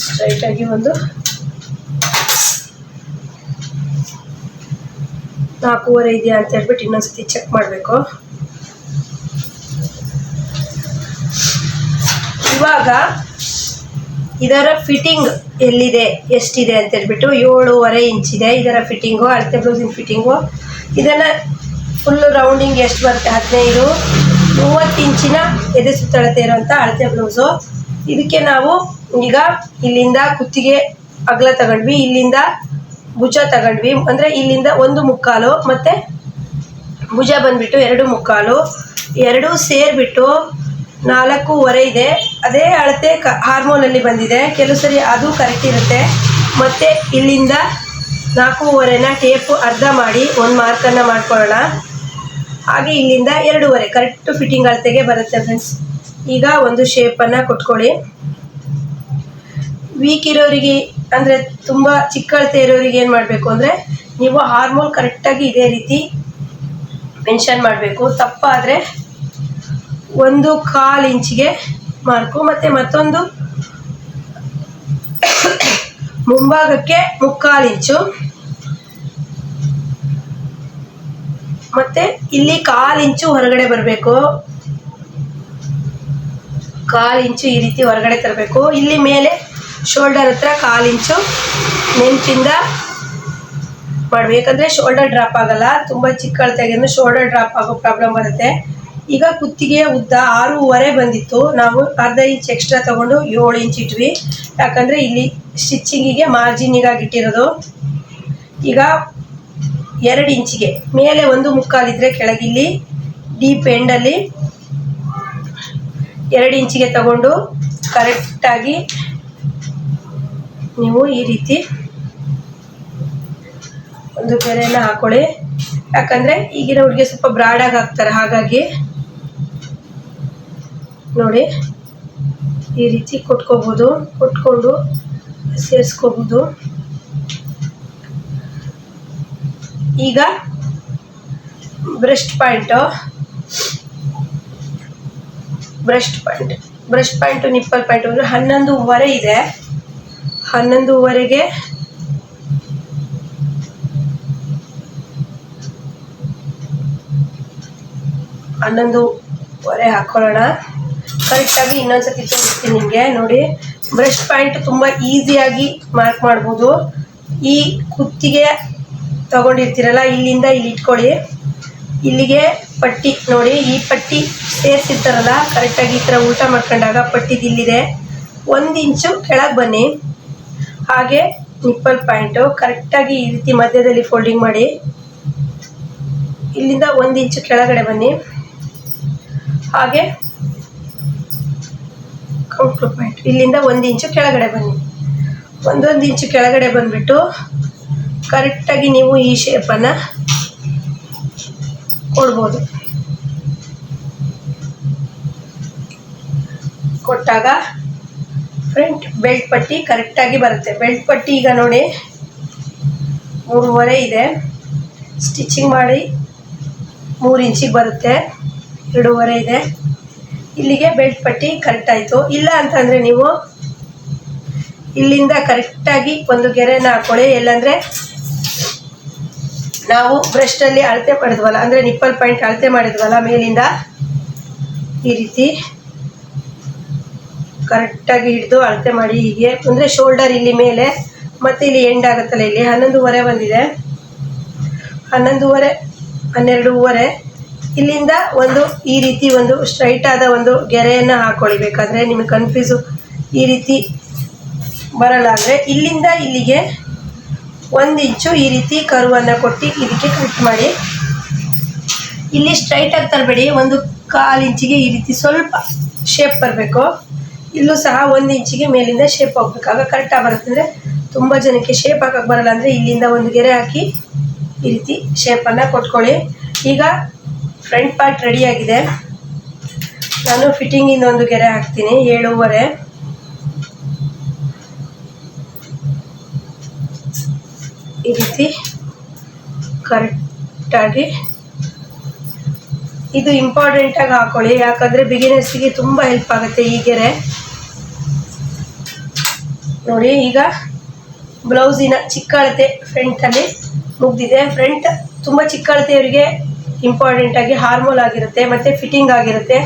ಸ್ಟ್ರೈಟಾಗಿ ಒಂದು 4.5 ಇದೆಯಾ ಅಂತ ಹೇಳ್ಬಿಟ್ಟು ಇನ್ನೊಂದ್ಸತಿ ಚೆಕ್ ಮಾಡಬೇಕು. ಇವಾಗ ಇದರ ಫಿಟ್ಟಿಂಗ್ ಎಲ್ಲಿದೆ, ಎಷ್ಟಿದೆ ಅಂತ ಹೇಳ್ಬಿಟ್ಟು 7.5 ಇಂಚ್ ಇದೆ ಇದರ ಫಿಟ್ಟಿಂಗು, ಅಳತೆ ಬ್ಲೌಸಿನ ಫಿಟ್ಟಿಂಗು. ಇದನ್ನು ಫುಲ್ಲು ರೌಂಡಿಂಗ್ ಎಷ್ಟು ಬರುತ್ತೆ, 15 30 ಇಂಚಿನ ಎದೆ ಸುತ್ತಳತೆ ಇರೋಂಥ ಅಳತೆ ಬ್ಲೌಸು. ಇದಕ್ಕೆ ನಾವು ಈಗ ಇಲ್ಲಿಂದ ಕುತ್ತಿಗೆ ಅಗಲ ತಗೊಂಡ್ವಿ, ಇಲ್ಲಿಂದ ಭುಜ ತಗೊಂಡ್ವಿ, ಅಂದರೆ ಇಲ್ಲಿಂದ 1.25 ಮತ್ತು ಭುಜ ಬಂದುಬಿಟ್ಟು 2.25, ಎರಡೂ ಸೇರಿಬಿಟ್ಟು 4.5 ಇದೆ. ಅದೇ ಅಳತೆ ಹಾರ್ಮೋನಲ್ಲಿ ಬಂದಿದೆ. ಕೆಲವು ಸರಿ ಅದು ಕರೆಕ್ಟ್ ಇರುತ್ತೆ. ಮತ್ತು ಇಲ್ಲಿಂದ 4.5ನ ಟೇಪು ಅರ್ಧ ಮಾಡಿ ಒಂದು ಮಾರ್ಕನ್ನು ಮಾಡ್ಕೊಳ್ಳೋಣ. ಹಾಗೆ ಇಲ್ಲಿಂದ 2.5 ಕರೆಕ್ಟ್ ಫಿಟ್ಟಿಂಗ್ ಅಳತೆಗೆ ಬರುತ್ತೆ ಫ್ರೆಂಡ್ಸ್. ಈಗ ಒಂದು ಶೇಪನ್ನು ಕೊಟ್ಕೊಳ್ಳಿ. ವೀಕ್ ಇರೋರಿಗೆ ಅಂದರೆ ತುಂಬ ಚಿಕ್ಕ ಅಳತೆ ಇರೋರಿಗೆ ಏನು ಮಾಡಬೇಕು ಅಂದರೆ ನೀವು ಹಾರ್ಮೋಲ್ ಕರೆಕ್ಟಾಗಿ ಇದೇ ರೀತಿ ಮೆನ್ಷನ್ ಮಾಡಬೇಕು. ತಪ್ಪಾದರೆ 1/4 ಇಂಚಿಗೆ ಮಾರ್ಕು, ಮತ್ತು ಮತ್ತೊಂದು ಮುಂಭಾಗಕ್ಕೆ 3/4 ಇಂಚು, ಮತ್ತು ಇಲ್ಲಿ 1/4 ಇಂಚು ಹೊರಗಡೆ ಬರಬೇಕು. 1/4 ಇಂಚು ಈ ರೀತಿ ಹೊರಗಡೆ ತರಬೇಕು. ಇಲ್ಲಿ ಮೇಲೆ ಶೋಲ್ಡರ್ ಹತ್ರ 1/4 ಇಂಚು ನೆನಪಿಂದ ಮಾಡಬೇಕು. ಯಾಕಂದರೆ ಶೋಲ್ಡರ್ ಡ್ರಾಪ್ ಆಗಲ್ಲ. ತುಂಬ ಚಿಕ್ಕ ಅಳತೆಗೆ ಶೋಲ್ಡರ್ ಡ್ರಾಪ್ ಆಗೋ ಪ್ರಾಬ್ಲಮ್ ಬರುತ್ತೆ. ಈಗ ಕುತ್ತಿಗೆಯ ಉದ್ದ 6.5 ಬಂದಿತ್ತು. ನಾವು ಅರ್ಧ ಇಂಚ್ ಎಕ್ಸ್ಟ್ರಾ ತೊಗೊಂಡು 7 ಇಂಚ್ ಇಟ್ವಿ. ಯಾಕಂದರೆ ಇಲ್ಲಿ ಸ್ಟಿಚ್ಚಿಂಗಿಗೆ ಮಾರ್ಜಿನಿಗಾಗಿ ಇಟ್ಟಿರೋದು. ಈಗ 2 ಇಂಚಿಗೆ ಮೇಲೆ 1/4 ಇದ್ದರೆ ಕೆಳಗಿಲ್ಲಿ ಡೀಪ್ ಎಂಡಲ್ಲಿ 2 ಇಂಚಿಗೆ ತಗೊಂಡು ಕರೆಕ್ಟಾಗಿ ನೀವು ಈ ರೀತಿ ಒಂದು ಗೆರೆಯನ್ನು ಹಾಕೊಳ್ಳಿ. ಯಾಕಂದರೆ ಈಗಿನ ಹುಡುಗಿ ಸ್ವಲ್ಪ ಬ್ರಾಡಾಗಿ ಹಾಕ್ತಾರೆ, ಹಾಗಾಗಿ ನೋಡಿ ಈ ರೀತಿ ಕೊಟ್ಕೋಬೋದು. ಕೊಟ್ಕೊಂಡು ಸೇರಿಸ್ಕೋಬೋದು. ಈಗ ಬ್ರೆಸ್ಟ್ ಪಾಯಿಂಟು ನಿಪ್ಪಲ್ ಪಾಯಿಂಟು ಅಂದರೆ 11.5 ಇದೆ. 11.5ಗೆ 11.5 ಹಾಕೊಳ್ಳೋಣ. ಕರೆಕ್ಟಾಗಿ ಇನ್ನೊಂದ್ಸತಿ ತೋರಿಸ್ತೀನಿ ನಿಮಗೆ. ನೋಡಿ, ಬ್ರೆಸ್ಟ್ ಪಾಯಿಂಟ್ ತುಂಬ ಈಸಿಯಾಗಿ ಮಾರ್ಕ್ ಮಾಡ್ಬೋದು. ಈ ಕುತ್ತಿಗೆ ತಗೊಂಡಿರ್ತೀರಲ್ಲ, ಇಲ್ಲಿಂದ ಇಲ್ಲಿ ಇಟ್ಕೊಳ್ಳಿ. ಇಲ್ಲಿಗೆ ಪಟ್ಟಿ ನೋಡಿ, ಈ ಪಟ್ಟಿ ಸೇರಿಸಿರ್ತಾರಲ್ಲ ಕರೆಕ್ಟಾಗಿ ಈ ಥರ ಉಲ್ಟಾ ಮಾಡ್ಕೊಂಡಾಗ ಪಟ್ಟಿದು ಇಲ್ಲಿದೆ. 1 ಇಂಚು ಕೆಳಗೆ ಬನ್ನಿ. ಹಾಗೆ ನಿಪ್ಪಲ್ ಪಾಯಿಂಟು ಕರೆಕ್ಟಾಗಿ ಈ ರೀತಿ ಮಧ್ಯದಲ್ಲಿ ಫೋಲ್ಡಿಂಗ್ ಮಾಡಿ. ಇಲ್ಲಿಂದ 1 ಇಂಚು ಕೆಳಗಡೆ ಬನ್ನಿ. ಹಾಗೆ ಕೌಂಟ್ರ್ ಪಾಯಿಂಟ್ ಇಲ್ಲಿಂದ 1 ಇಂಚು ಕೆಳಗಡೆ ಬನ್ನಿ. 1 ಇಂಚು ಕೆಳಗಡೆ ಬಂದುಬಿಟ್ಟು ಕರೆಕ್ಟಾಗಿ ನೀವು ಈ ಶೇಪನ್ನು ಕೊಡ್ಬೋದು. ಕೊಟ್ಟಾಗ ಫ್ರಂಟ್ ಬೆಲ್ಟ್ ಪಟ್ಟಿ ಕರೆಕ್ಟಾಗಿ ಬರುತ್ತೆ. ಬೆಲ್ಟ್ ಪಟ್ಟಿ ಈಗ ನೋಡಿ 3.5 ಇದೆ. ಸ್ಟಿಚಿಂಗ್ ಮಾಡಿ 3 ಇಂಚಿಗೆ ಬರುತ್ತೆ. 2.5 ಇದೆ. ಇಲ್ಲಿಗೆ ಬೆಲ್ಟ್ ಪಟ್ಟಿ ಕರೆಕ್ಟ್ ಆಯಿತು. ಇಲ್ಲ ಅಂತಂದರೆ ನೀವು ಇಲ್ಲಿಂದ ಕರೆಕ್ಟಾಗಿ ಒಂದು ಗೆರೆನ ಹಾಕೊಳ್ಳಿ. ಎಲ್ಲಂದರೆ ನಾವು ಬ್ರೆಸ್ಟಲ್ಲಿ ಅಳತೆ ಮಾಡಿದ್ವಲ್ಲ, ಅಂದರೆ ನಿಪ್ಪಲ್ ಪಾಯಿಂಟ್ ಅಳತೆ ಮಾಡಿದ್ವಲ್ಲ, ಮೇಲಿಂದ ಈ ರೀತಿ ಕರೆಕ್ಟಾಗಿ ಹಿಡಿದು ಅಳತೆ ಮಾಡಿ. ಹೀಗೆ ಅಂದರೆ ಶೋಲ್ಡರ್ ಇಲ್ಲಿ ಮೇಲೆ ಮತ್ತು ಇಲ್ಲಿ ಎಂಡ್ ಆಗುತ್ತಲ್ಲ, ಇಲ್ಲಿ 11.5 ಬಂದಿದೆ. 11.5 12.5 ಇಲ್ಲಿಂದ ಒಂದು ಈ ರೀತಿ ಒಂದು ಸ್ಟ್ರೈಟ್ ಆದ ಒಂದು ಗೆರೆಯನ್ನು ಹಾಕೊಳ್ಳಿ. ಬೇಕಾದರೆ ನಿಮಗೆ ಕನ್ಫ್ಯೂಸು ಈ ರೀತಿ ಬರಲ್ಲ ಅಂದರೆ ಇಲ್ಲಿಂದ ಇಲ್ಲಿಗೆ 1 ಇಂಚು ಈ ರೀತಿ ಕರ್ವನ್ನು ಕೊಟ್ಟು ಇದಕ್ಕೆ ಕಟ್ ಮಾಡಿ. ಇಲ್ಲಿ ಸ್ಟ್ರೈಟಾಗಿ ತರಬೇಡಿ, 1/4 ಇಂಚಿಗೆ ಈ ರೀತಿ ಸ್ವಲ್ಪ ಶೇಪ್ ಬರಬೇಕು. ಇಲ್ಲೂ ಸಹ 1 ಇಂಚಿಗೆ ಮೇಲಿಂದ ಶೇಪ್ ಹೋಗ್ಬೇಕು. ಆಗ ಕರೆಕ್ಟಾಗಿ ಬರುತ್ತೆ. ಅಂದರೆ ತುಂಬ ಜನಕ್ಕೆ ಶೇಪ್ ಹಾಕಕ್ಕೆ ಬರಲ್ಲ ಅಂದರೆ ಇಲ್ಲಿಂದ ಒಂದು ಗೆರೆ ಹಾಕಿ ಈ ರೀತಿ ಶೇಪನ್ನು ಕೊಟ್ಕೊಳ್ಳಿ. ಈಗ ಫ್ರಂಟ್ ಪಾರ್ಟ್ ರೆಡಿಯಾಗಿದೆ. ನಾನು ಫಿಟ್ಟಿಂಗಿಂದ ಒಂದು ಗೆರೆ ಹಾಕ್ತೀನಿ. 7.5 ಈ ರೀತಿ ಕರೆಕ್ಟಾಗಿ ಇದು ಇಂಪಾರ್ಟೆಂಟಾಗಿ ಹಾಕೊಳ್ಳಿ. ಯಾಕಂದರೆ ಬಿಗಿನರ್ಸಿಗೆ ತುಂಬ ಹೆಲ್ಪ್ ಆಗುತ್ತೆ ಈ ಗೆರೆ. ನೋಡಿ, ಈಗ ಬ್ಲೌಸಿನ ಚಿಕ್ಕ ಅಳತೆ ಫ್ರಂಟಲ್ಲಿ ಮುಗ್ದಿದೆ. ಫ್ರಂಟ್ ತುಂಬ ಚಿಕ್ಕ ಅಳತೆಯವರಿಗೆ ಇಂಪಾರ್ಟೆಂಟಾಗಿ ಹಾರ್ಮೋಲ್ ಆಗಿರುತ್ತೆ ಮತ್ತು ಫಿಟ್ಟಿಂಗ್ ಆಗಿರುತ್ತೆ.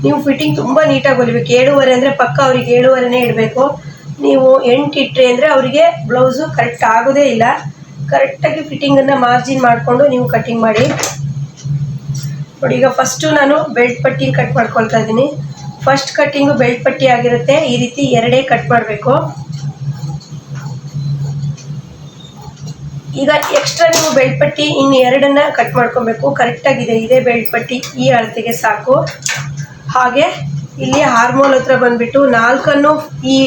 ನೀವು ಫಿಟ್ಟಿಂಗ್ ತುಂಬ ನೀಟಾಗಿ ಹೊಲಿಬೇಕು. 7.5 ಅಂದರೆ ಪಕ್ಕ ಅವರಿಗೆ 7.5ನೇ ಇಡಬೇಕು. ನೀವು 8 ಇಟ್ಟರೆ ಅಂದರೆ ಅವರಿಗೆ ಬ್ಲೌಸು ಕರೆಕ್ಟ್ ಆಗೋದೇ ಇಲ್ಲ. ಕರೆಕ್ಟಾಗಿ ಫಿಟ್ಟಿಂಗನ್ನು ಮಾರ್ಜಿನ್ ಮಾಡಿಕೊಂಡು ನೀವು ಕಟ್ಟಿಂಗ್ ಮಾಡಿ. ನೋಡಿ, ಈಗ ಫಸ್ಟು ನಾನು ಬೆಲ್ಟ್ ಪಟ್ಟಿ ಕಟ್ ಮಾಡ್ಕೊಳ್ತಾ ಇದ್ದೀನಿ. ಫಸ್ಟ್ ಕಟ್ಟಿಂಗು ಬೆಲ್ಟ್ ಪಟ್ಟಿ ಆಗಿರುತ್ತೆ. ಈ ರೀತಿ 2 ಕಟ್ ಮಾಡಬೇಕು. ಈಗ ಎಕ್ಸ್ಟ್ರಾ ನೀವು ಬೆಲ್ಟ್ ಪಟ್ಟಿ ಇನ್ನು 2 ಕಟ್ ಮಾಡ್ಕೊಬೇಕು. ಕರೆಕ್ಟಾಗಿದೆ, ಇದೇ ಬೆಲ್ಟ್ ಪಟ್ಟಿ ಈ ಅಳತೆಗೆ ಸಾಕು. ಹಾಗೆ ಇಲ್ಲಿ ಹಾರ್ಮೋಲ್ ಹತ್ರ ಬಂದುಬಿಟ್ಟು 4 ಈ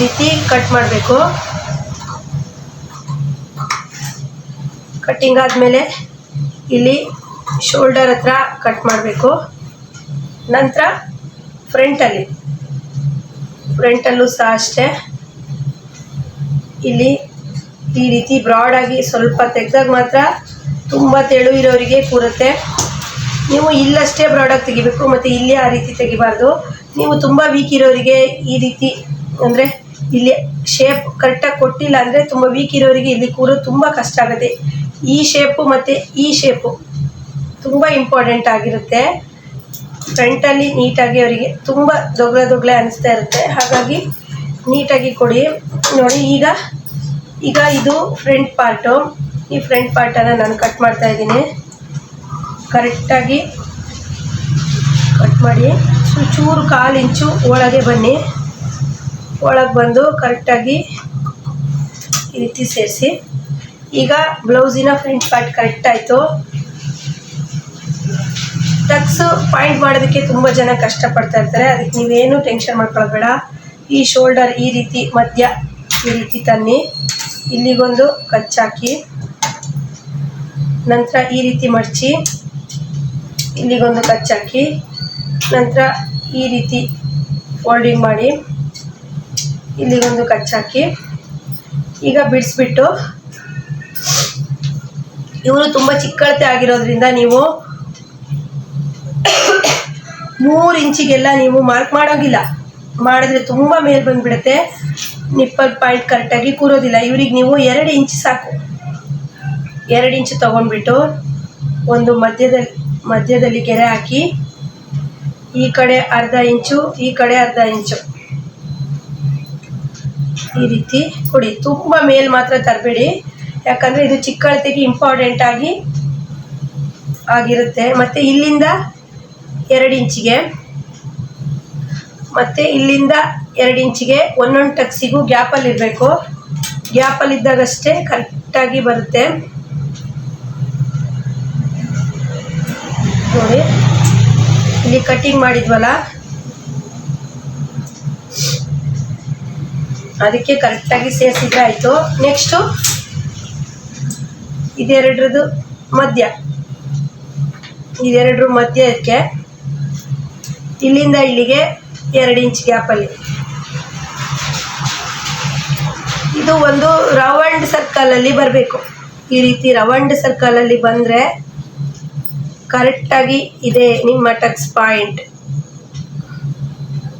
ರೀತಿ ಕಟ್ ಮಾಡಬೇಕು. ಕಟ್ಟಿಂಗ್ ಆದಮೇಲೆ ಇಲ್ಲಿ ಶೋಲ್ಡರ್ ಹತ್ರ ಕಟ್ ಮಾಡಬೇಕು. ನಂತರ ಫ್ರಂಟಲ್ಲೂ ಸಹ ಅಷ್ಟೇ ಇಲ್ಲಿ ಈ ರೀತಿ ಬ್ರಾಡಾಗಿ ಸ್ವಲ್ಪ ತೆಗೆದಾಗ ಮಾತ್ರ ತುಂಬ ತೆಳು ಇರೋರಿಗೆ ಕೂರುತ್ತೆ. ನೀವು ಇಲ್ಲಷ್ಟೇ ಬ್ರಾಡಾಗಿ ತೆಗಿಬೇಕು, ಮತ್ತು ಇಲ್ಲಿ ಆ ರೀತಿ ತೆಗಿಬಾರ್ದು. ನೀವು ತುಂಬ ವೀಕ್ ಇರೋರಿಗೆ ಈ ರೀತಿ ಅಂದರೆ ಇಲ್ಲಿ ಶೇಪ್ ಕರೆಕ್ಟಾಗಿ ಕೊಟ್ಟಿಲ್ಲ ಅಂದರೆ ತುಂಬ ವೀಕ್ ಇರೋರಿಗೆ ಇಲ್ಲಿ ಕೂರೋದು ತುಂಬ ಕಷ್ಟ ಆಗುತ್ತೆ. ಈ ಶೇಪು ಮತ್ತು ಈ ಶೇಪು ತುಂಬ ಇಂಪಾರ್ಟೆಂಟ್ ಆಗಿರುತ್ತೆ. ಫ್ರಂಟಲ್ಲಿ ನೀಟಾಗಿ ಅವರಿಗೆ ತುಂಬ ದೊಗ್ಲೆ ಅನಿಸ್ತಾ ಇರುತ್ತೆ, ಹಾಗಾಗಿ ನೀಟಾಗಿ ಕೊಡಿ. ನೋಡಿ ಈಗ ಇದು ಫ್ರಂಟ್ ಪಾರ್ಟು. ಈ ಫ್ರಂಟ್ ಪಾರ್ಟನ್ನು ನಾನು ಕಟ್ ಮಾಡ್ತಾ ಇದ್ದೀನಿ. ಕರೆಕ್ಟಾಗಿ ಕಟ್ ಮಾಡಿ ಚೂರು 1/4 ಇಂಚು ಒಳಗೆ ಬನ್ನಿ. ಒಳಗೆ ಬಂದು ಕರೆಕ್ಟಾಗಿ ಈ ರೀತಿ ಸೇರಿಸಿ. ಈಗ ಬ್ಲೌಸಿನ ಫ್ರಂಟ್ ಪಾರ್ಟ್ ಕರೆಕ್ಟ್ ಆಯಿತು. ಟಕ್ಸ್ ಪಾಯಿಂಟ್ ಮಾಡೋದಕ್ಕೆ ತುಂಬ ಜನ ಕಷ್ಟಪಡ್ತಾ ಇರ್ತಾರೆ, ಅದಕ್ಕೆ ನೀವೇನು ಟೆನ್ಷನ್ ಮಾಡ್ಕೊಳ್ಳೋಬೇಡ. ಈ ಶೋಲ್ಡರ್ ಈ ರೀತಿ ಮಧ್ಯ ಈ ರೀತಿ ತನ್ನಿ, ಇಲ್ಲಿಗೊಂದು ಕಚ್ಚಾಕಿ, ನಂತರ ಈ ರೀತಿ ಮಡಚಿ ಇಲ್ಲಿಗೊಂದು ಕಚ್ಚಾಕಿ, ನಂತರ ಈ ರೀತಿ ಫೋಲ್ಡಿಂಗ್ ಮಾಡಿ ಇಲ್ಲಿಗೊಂದು ಕಚ್ಚಾಕಿ. ಈಗ ಬಿಡಿಸ್ಬಿಟ್ಟು, ಇವರು ತುಂಬ ಚಿಕ್ಕಳತೆ ಆಗಿರೋದ್ರಿಂದ ನೀವು 3 ಇಂಚಿಗೆಲ್ಲ ನೀವು ಮಾರ್ಕ್ ಮಾಡೋಂಗಿಲ್ಲ. ಮಾಡಿದ್ರೆ ತುಂಬ ಮೇಲೆ ಬಂದುಬಿಡುತ್ತೆ, ನಿಪ್ಪಲ್ ಪಾಯಿಂಟ್ ಕರೆಕ್ಟಾಗಿ ಕೂರೋದಿಲ್ಲ. ಇವ್ರಿಗೆ ನೀವು 2 ಇಂಚ್ ಸಾಕು. 2 ಇಂಚು ತೊಗೊಂಡ್ಬಿಟ್ಟು ಒಂದು ಮಧ್ಯದಲ್ಲಿ ಗೆರೆ ಹಾಕಿ, ಈ ಕಡೆ ಅರ್ಧ ಇಂಚು, ಈ ಕಡೆ ಅರ್ಧ ಇಂಚು ಈ ರೀತಿ ಕೊಡಿ. ತುಂಬ ಮೇಲ್ ಮಾತ್ರ ತರಬೇಡಿ, ಯಾಕಂದರೆ ಇದು ಚಿಕ್ಕಳತೆಗೆ ಇಂಪಾರ್ಟೆಂಟ್ ಆಗಿರುತ್ತೆ. ಮತ್ತು ಇಲ್ಲಿಂದ 2 ಇಂಚಿಗೆ ಮತ್ತು ಇಲ್ಲಿಂದ 2 ಇಂಚಿಗೆ ಒಂದೊಂದು ಟಕ್ಸಿಗೂ ಗ್ಯಾಪಲ್ಲಿರಬೇಕು. ಗ್ಯಾಪಲ್ಲಿದ್ದಾಗಷ್ಟೇ ಕರೆಕ್ಟಾಗಿ ಬರುತ್ತೆ. ನೋಡಿ, ಇಲ್ಲಿ ಕಟ್ಟಿಂಗ್ ಮಾಡಿದ್ವಲ್ಲ, ಅದಕ್ಕೆ ಕರೆಕ್ಟಾಗಿ ಸೇರಿಸಿದ್ರೆ ಆಯಿತು. ನೆಕ್ಸ್ಟು ಇದೆರಡರದ್ದು ಮಧ್ಯಕ್ಕೆ ಇಲ್ಲಿಂದ ಇಲ್ಲಿಗೆ 2 ಇಂಚ್ ಗ್ಯಾಪಲ್ಲಿ ಇದು ಒಂದು ರೌಂಡ್ ಸರ್ಕಲಲ್ಲಿ ಬರಬೇಕು. ಈ ರೀತಿ ರೌಂಡ್ ಸರ್ಕಲಲ್ಲಿ ಬಂದರೆ ಕರೆಕ್ಟಾಗಿ ಇದೆ ನಿಮ್ಮ ಟಕ್ಸ್ ಪಾಯಿಂಟ್.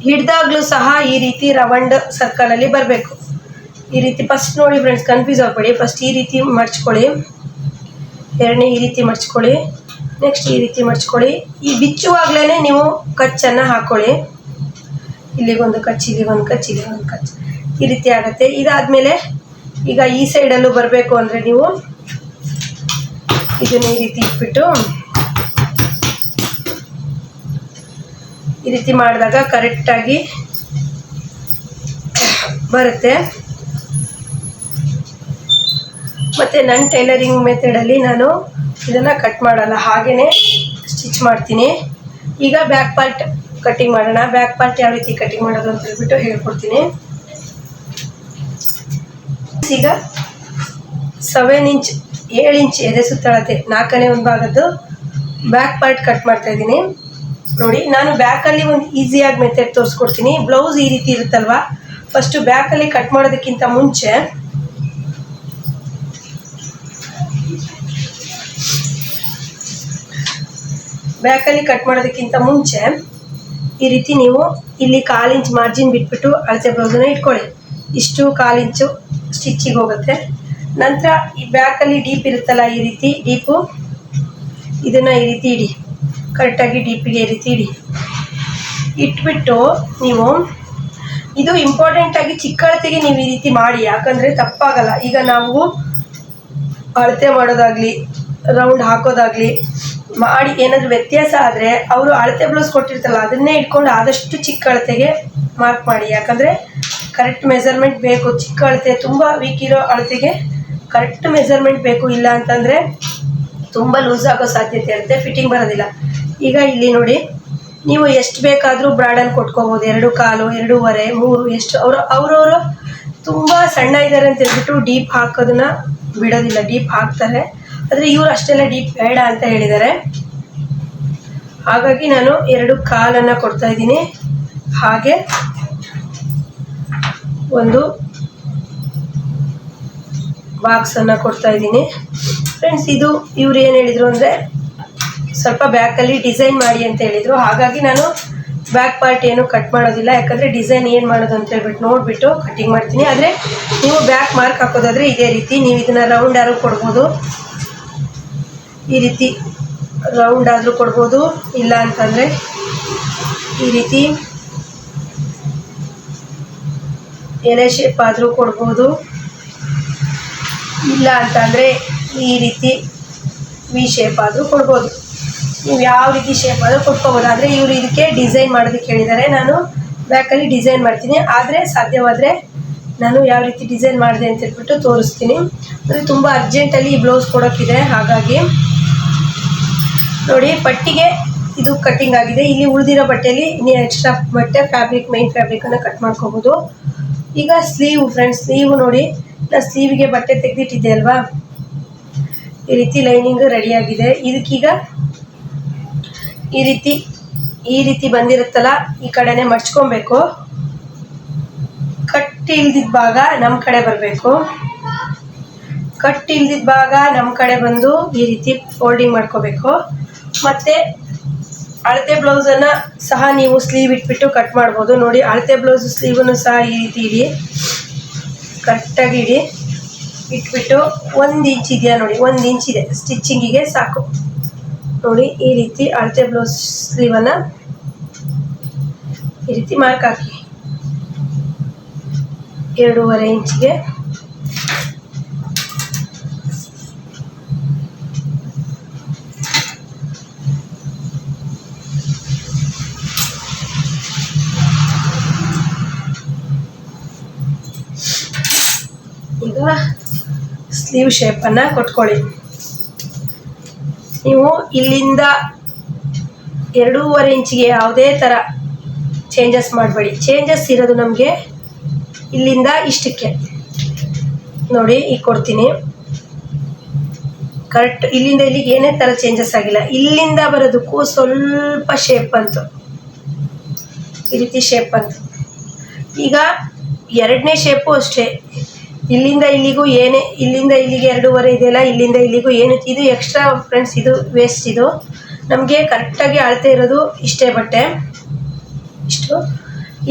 ಹಿಡ್ದಾಗ್ಲೂ ಸಹ ಈ ರೀತಿ ರೌಂಡ್ ಸರ್ಕಲಲ್ಲಿ ಬರಬೇಕು. ಈ ರೀತಿ ಫಸ್ಟ್ ನೋಡಿ ಫ್ರೆಂಡ್ಸ್, ಕನ್ಫ್ಯೂಸ್ ಆಗಬೇಡಿ. ಫಸ್ಟ್ ಈ ರೀತಿ ಮಡ್ಚ್ಕೊಳ್ಳಿ, ಎರಡನೇ ಈ ರೀತಿ ಮಡ್ಚ್ಕೊಳ್ಳಿ, ನೆಕ್ಸ್ಟ್ ಈ ರೀತಿ ಮಡ್ಚ್ಕೊಳ್ಳಿ. ಈ ಬಿಚ್ಚುವಾಗಲೇ ನೀವು ಕಚ್ಚನ್ನು ಹಾಕ್ಕೊಳ್ಳಿ. ಇಲ್ಲಿಗೊಂದು ಕಚ್ಚು, ಇಲ್ಲಿಗೊಂದು ಕಚ್ಚು, ಇಲ್ಲಿಗೊಂದು ಕಚ್ಚು, ಈ ರೀತಿ ಆಗುತ್ತೆ. ಇದಾದಮೇಲೆ ಈಗ ಈ ಸೈಡಲ್ಲೂ ಬರಬೇಕು ಅಂದರೆ ನೀವು ಇದನ್ನು ಈ ರೀತಿ ಇಟ್ಬಿಟ್ಟು ಈ ರೀತಿ ಮಾಡಿದಾಗ ಕರೆಕ್ಟಾಗಿ ಬರುತ್ತೆ. ಮತ್ತು ನನ್ನ ಟೈಲರಿಂಗ್ ಮೆಥಡಲ್ಲಿ ನಾನು ಇದನ್ನು ಕಟ್ ಮಾಡಲ್ಲ, ಹಾಗೆಯೇ ಸ್ಟಿಚ್ ಮಾಡ್ತೀನಿ. ಈಗ ಬ್ಯಾಕ್ ಪಾರ್ಟ್ ಕಟ್ಟಿಂಗ್ ಮಾಡೋಣ. ಬ್ಯಾಕ್ ಪಾರ್ಟ್ ಯಾವ ರೀತಿ ಕಟ್ಟಿಂಗ್ ಮಾಡೋದು ಅಂತ ಹೇಳ್ಬಿಟ್ಟು ಹೇಳ್ಕೊಡ್ತೀನಿ. ಈಗ 7 ಇಂಚ್ ಎದೆ ಸುತ್ತಳತೆ 4ನೇ ಒಂದು ಭಾಗದ್ದು ಬ್ಯಾಕ್ ಪಾರ್ಟ್ ಕಟ್ ಮಾಡ್ತಾ ಇದ್ದೀನಿ. ನೋಡಿ, ನಾನು ಬ್ಯಾಕಲ್ಲಿ ಒಂದು ಈಸಿಯಾಗಿ ಮೆಥಡ್ ತೋರಿಸ್ಕೊಡ್ತೀನಿ. ಬ್ಲೌಸ್ ಈ ರೀತಿ ಇರುತ್ತಲ್ವ, ಫಸ್ಟು ಬ್ಯಾಕಲ್ಲಿ ಕಟ್ ಮಾಡೋದಕ್ಕಿಂತ ಮುಂಚೆ ಈ ರೀತಿ ನೀವು ಇಲ್ಲಿ 1/4 ಇಂಚ್ ಮಾರ್ಜಿನ್ ಬಿಟ್ಬಿಟ್ಟು ಅಳತೆ ಬ್ಲೌಸನ್ನು ಇಟ್ಕೊಳ್ಳಿ. ಇಷ್ಟು 1/4 ಇಂಚು ಸ್ಟಿಚ್ಚಿಗೆ ಹೋಗುತ್ತೆ. ನಂತರ ಈ ಬ್ಯಾಕಲ್ಲಿ ಡೀಪ್ ಇರುತ್ತಲ್ಲ, ಈ ರೀತಿ ಡೀಪು ಇದನ್ನು ಈ ರೀತಿ ಇಡಿ, ಕರೆಕ್ಟಾಗಿ ಡೀಪಿಗೆ ಈ ರೀತಿ ಇಟ್ಬಿಟ್ಟು ನೀವು ಇದು ಇಂಪಾರ್ಟೆಂಟಾಗಿ ಚಿಕ್ಕಳತೆಗೆ ನೀವು ಈ ರೀತಿ ಮಾಡಿ, ಯಾಕಂದರೆ ತಪ್ಪಾಗಲ್ಲ. ಈಗ ನಾವು ಅಳತೆ ಮಾಡೋದಾಗಲಿ ರೌಂಡ್ ಹಾಕೋದಾಗಲಿ ಮಾಡಿ ಏನಾದರೂ ವ್ಯತ್ಯಾಸ ಆದರೆ ಅವರು ಅಳತೆ ಬ್ಲೌಸ್ ಕೊಟ್ಟಿರ್ತಾರಲ್ಲ ಅದನ್ನೇ ಇಟ್ಕೊಂಡು ಆದಷ್ಟು ಚಿಕ್ಕ ಅಳತೆಗೆ ಮಾರ್ಕ್ ಮಾಡಿ, ಯಾಕಂದರೆ ಕರೆಕ್ಟ್ ಮೆಜರ್ಮೆಂಟ್ ಬೇಕು. ಚಿಕ್ಕ ಅಳತೆ ತುಂಬ ವೀಕ್ ಇರೋ ಅಳತೆಗೆ ಕರೆಕ್ಟ್ ಮೆಜರ್ಮೆಂಟ್ ಬೇಕು, ಇಲ್ಲ ಅಂತಂದರೆ ತುಂಬ ಲೂಸ್ ಆಗೋ ಸಾಧ್ಯತೆ ಇರುತ್ತೆ, ಫಿಟ್ಟಿಂಗ್ ಬರೋದಿಲ್ಲ. ಈಗ ಇಲ್ಲಿ ನೋಡಿ, ನೀವು ಎಷ್ಟು ಬೇಕಾದರೂ ಬ್ರಾಡನ್ನು ಕೊಟ್ಕೋಬೋದು. 2/4, 2.5, 3 ಎಷ್ಟು ಅವರವರು ತುಂಬ ಸಣ್ಣ ಇದ್ದಾರೆ ಅಂತ ಹೇಳ್ಬಿಟ್ಟು ಡೀಪ್ ಹಾಕೋದನ್ನ ಬಿಡೋದಿಲ್ಲ, ಡೀಪ್ ಹಾಕ್ತಾರೆ. ಆದರೆ ಇವರು ಅಷ್ಟೆಲ್ಲ ಡೀಪ್ ಬೇಡ ಅಂತ ಹೇಳಿದ್ದಾರೆ. ಹಾಗಾಗಿ ನಾನು 2 ಕಾಲನ್ನು ಕೊಡ್ತಾ ಇದ್ದೀನಿ. ಹಾಗೆ ಒಂದು ಬಾಕ್ಸನ್ನು ಕೊಡ್ತಾ ಇದ್ದೀನಿ ಫ್ರೆಂಡ್ಸ್. ಇದು ಇವ್ರು ಏನು ಹೇಳಿದರು ಅಂದರೆ ಸ್ವಲ್ಪ ಬ್ಯಾಕಲ್ಲಿ ಡಿಸೈನ್ ಮಾಡಿ ಅಂತ ಹೇಳಿದರು. ಹಾಗಾಗಿ ನಾನು ಬ್ಯಾಕ್ ಪಾರ್ಟ್ ಏನು ಕಟ್ ಮಾಡೋದಿಲ್ಲ, ಯಾಕಂದರೆ ಡಿಸೈನ್ ಏನು ಮಾಡೋದು ಅಂತ ಹೇಳ್ಬಿಟ್ಟು ನೋಡಿಬಿಟ್ಟು ಕಟ್ಟಿಂಗ್ ಮಾಡ್ತೀನಿ. ಆದರೆ ನೀವು ಬ್ಯಾಕ್ ಮಾರ್ಕ್ ಹಾಕೋದಾದರೆ ಇದೇ ರೀತಿ ನೀವು ಇದನ್ನು ರೌಂಡ್ ಆದರೂ ಕೊಡ್ಬೋದು, ಈ ರೀತಿ ರೌಂಡ್ ಆದರೂ ಕೊಡ್ಬೋದು, ಇಲ್ಲ ಅಂತಂದರೆ ಈ ರೀತಿ ಎಲೆ ಶೇಪ್ ಆದರೂ ಕೊಡ್ಬೋದು, ಇಲ್ಲ ಅಂತಂದರೆ ಈ ರೀತಿ ವಿ ಶೇಪ್ ಆದರೂ ಕೊಡ್ಬೋದು. ನೀವು ಯಾವ ರೀತಿ ಶೇಪ್ ಆದರೂ ಕೊಟ್ಕೋಬೋದು. ಆದರೆ ಇವರು ಇದಕ್ಕೆ ಡಿಸೈನ್ ಮಾಡೋದಕ್ಕೆ ಹೇಳಿದ್ದಾರೆ. ನಾನು ಬ್ಯಾಕಲ್ಲಿ ಡಿಸೈನ್ ಮಾಡ್ತೀನಿ. ಆದರೆ ಸಾಧ್ಯವಾದರೆ ನಾನು ಯಾವ ರೀತಿ ಡಿಸೈನ್ ಮಾಡಿದೆ ಅಂತ ಹೇಳ್ಬಿಟ್ಟು ತೋರಿಸ್ತೀನಿ. ಅಂದರೆ ತುಂಬ ಅರ್ಜೆಂಟಲ್ಲಿ ಈ ಬ್ಲೌಸ್ ಕೊಡೋಕ್ಕಿದೆ. ಹಾಗಾಗಿ ನೋಡಿ, ಪಟ್ಟಿಗೆ ಇದು ಕಟ್ಟಿಂಗ್ ಆಗಿದೆ. ಇಲ್ಲಿ ಉಳಿದಿರೋ ಬಟ್ಟೆಯಲ್ಲಿ ನೀವು ಎಕ್ಸ್ಟ್ರಾ ಬಟ್ಟೆ ಫ್ಯಾಬ್ರಿಕ್, ಮೈನ್ ಫ್ಯಾಬ್ರಿಕನ್ನು ಕಟ್ ಮಾಡ್ಕೋಬೋದು. ಈಗ ಸ್ಲೀವ್ ಫ್ರೆಂಡ್ಸ್, ಸ್ಲೀವ್ ನೋಡಿ, ನಾನು ಸ್ಲೀವಿಗೆ ಬಟ್ಟೆ ತೆಗೆದಿಟ್ಟಿದ್ದೆ ಅಲ್ವಾ, ಈ ರೀತಿ ಲೈನಿಂಗ್ ರೆಡಿಯಾಗಿದೆ. ಇದಕ್ಕೀಗ ಈ ರೀತಿ ಬಂದಿರುತ್ತಲ್ಲ, ಈ ಕಡೆನೇ ಮಡ್ಚ್ಕೊಬೇಕು. ಕಟ್ ಇಲ್ದಿದ್ದ ಭಾಗ ನಮ್ಮ ಕಡೆ ಬರಬೇಕು. ಕಟ್ ಇಲ್ದಿದ್ದ ಭಾಗ ನಮ್ಮ ಕಡೆ ಬಂದು ಈ ರೀತಿ ಫೋಲ್ಡಿಂಗ್ ಮಾಡ್ಕೋಬೇಕು. ಮತ್ತು ಅಳತೆ ಬ್ಲೌಸನ್ನು ಸಹ ನೀವು ಸ್ಲೀವ್ ಇಟ್ಬಿಟ್ಟು ಕಟ್ ಮಾಡ್ಬೋದು. ನೋಡಿ, ಅಳತೆ ಬ್ಲೌಸ್ ಸ್ಲೀವನ್ನು ಸಹ ಈ ರೀತಿ ಇಡಿ, ಕರೆಕ್ಟಾಗಿ ಇಡಿ. ಇಟ್ಬಿಟ್ಟು 1 ಇಂಚ್ ಇದೆಯಾ ನೋಡಿ, 1 ಇಂಚ್ ಇದೆ, ಸ್ಟಿಚ್ಚಿಂಗಿಗೆ ಸಾಕು. ನೋಡಿ, ಈ ರೀತಿ ಅಳತೆ ಬ್ಲೌಸ್ ಸ್ಲೀವನ್ನು ಈ ರೀತಿ ಮಾರ್ಕ್ ಹಾಕಿ 2.5 ಇಂಚಿಗೆ. ಈಗ ಸ್ಲೀವ್ ಶೇಪನ್ನು ಕೊಟ್ಕೊಳ್ಳಿ. ನೀವು ಇಲ್ಲಿಂದ 2.5 ಇಂಚಿಗೆ ಯಾವುದೇ ಥರ ಚೇಂಜಸ್ ಮಾಡಬೇಡಿ. ಚೇಂಜಸ್ ಇರೋದು ನಮಗೆ ಇಲ್ಲಿಂದ ಇಷ್ಟಕ್ಕೆ. ನೋಡಿ, ಈಗ ಕೊಡ್ತೀನಿ ಕರೆಕ್ಟ್. ಇಲ್ಲಿಂದ ಇಲ್ಲಿಗೆ ಏನೇ ಥರ ಚೇಂಜಸ್ ಆಗಿಲ್ಲ. ಇಲ್ಲಿಂದ ಬರೋದಕ್ಕೂ ಸ್ವಲ್ಪ ಶೇಪ್ ಬಂತು, ಈ ರೀತಿ ಶೇಪ್ ಬಂತು. ಈಗ 2ನೇ ಶೇಪು ಅಷ್ಟೇ. ಇಲ್ಲಿಂದ ಇಲ್ಲಿಗೂ ಏನೇ, ಇಲ್ಲಿಂದ ಇಲ್ಲಿಗೆ 2.5 ಇದೆಯಲ್ಲ, ಇಲ್ಲಿಂದ ಇಲ್ಲಿಗೂ ಏನು, ಇದು ಎಕ್ಸ್ಟ್ರಾ ಫ್ರೆಂಡ್ಸ್, ಇದು ವೇಸ್ಟ್. ಇದು ನಮಗೆ ಕರೆಕ್ಟಾಗಿ ಅಳತೆ ಇರೋದು ಇಷ್ಟೇ ಬಟ್ಟೆ, ಇಷ್ಟು.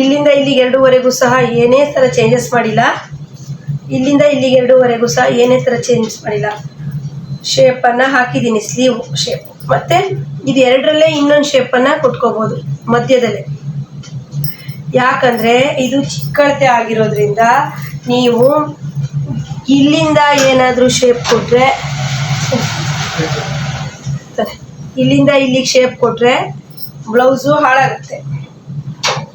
ಇಲ್ಲಿಂದ ಇಲ್ಲಿಗೆ 2.5 ಸಹ ಏನೇ ಥರ ಚೇಂಜಸ್ ಮಾಡಿಲ್ಲ. ಇಲ್ಲಿಂದ ಇಲ್ಲಿಗೆ 2.5 ಸಹ ಏನೇ ಥರ ಚೇಂಜಸ್ ಮಾಡಿಲ್ಲ. ಶೇಪನ್ನು ಹಾಕಿದ್ದೀನಿ, ಸ್ಲೀವ್ ಶೇಪ್. ಮತ್ತು ಇದು 2ರಲ್ಲೇ ಇನ್ನೊಂದು ಶೇಪನ್ನು ಕೊಟ್ಕೋಬೋದು ಮಧ್ಯದಲ್ಲೇ. ಯಾಕಂದರೆ ಇದು ಚಿಕ್ಕಳತೆ ಆಗಿರೋದ್ರಿಂದ ನೀವು ಇಲ್ಲಿಂದ ಏನಾದರೂ ಶೇಪ್ ಕೊಟ್ಟರೆ, ಇಲ್ಲಿಂದ ಇಲ್ಲಿಗೆ ಶೇಪ್ ಕೊಟ್ಟರೆ ಬ್ಲೌಸು ಹಾಳಾಗುತ್ತೆ.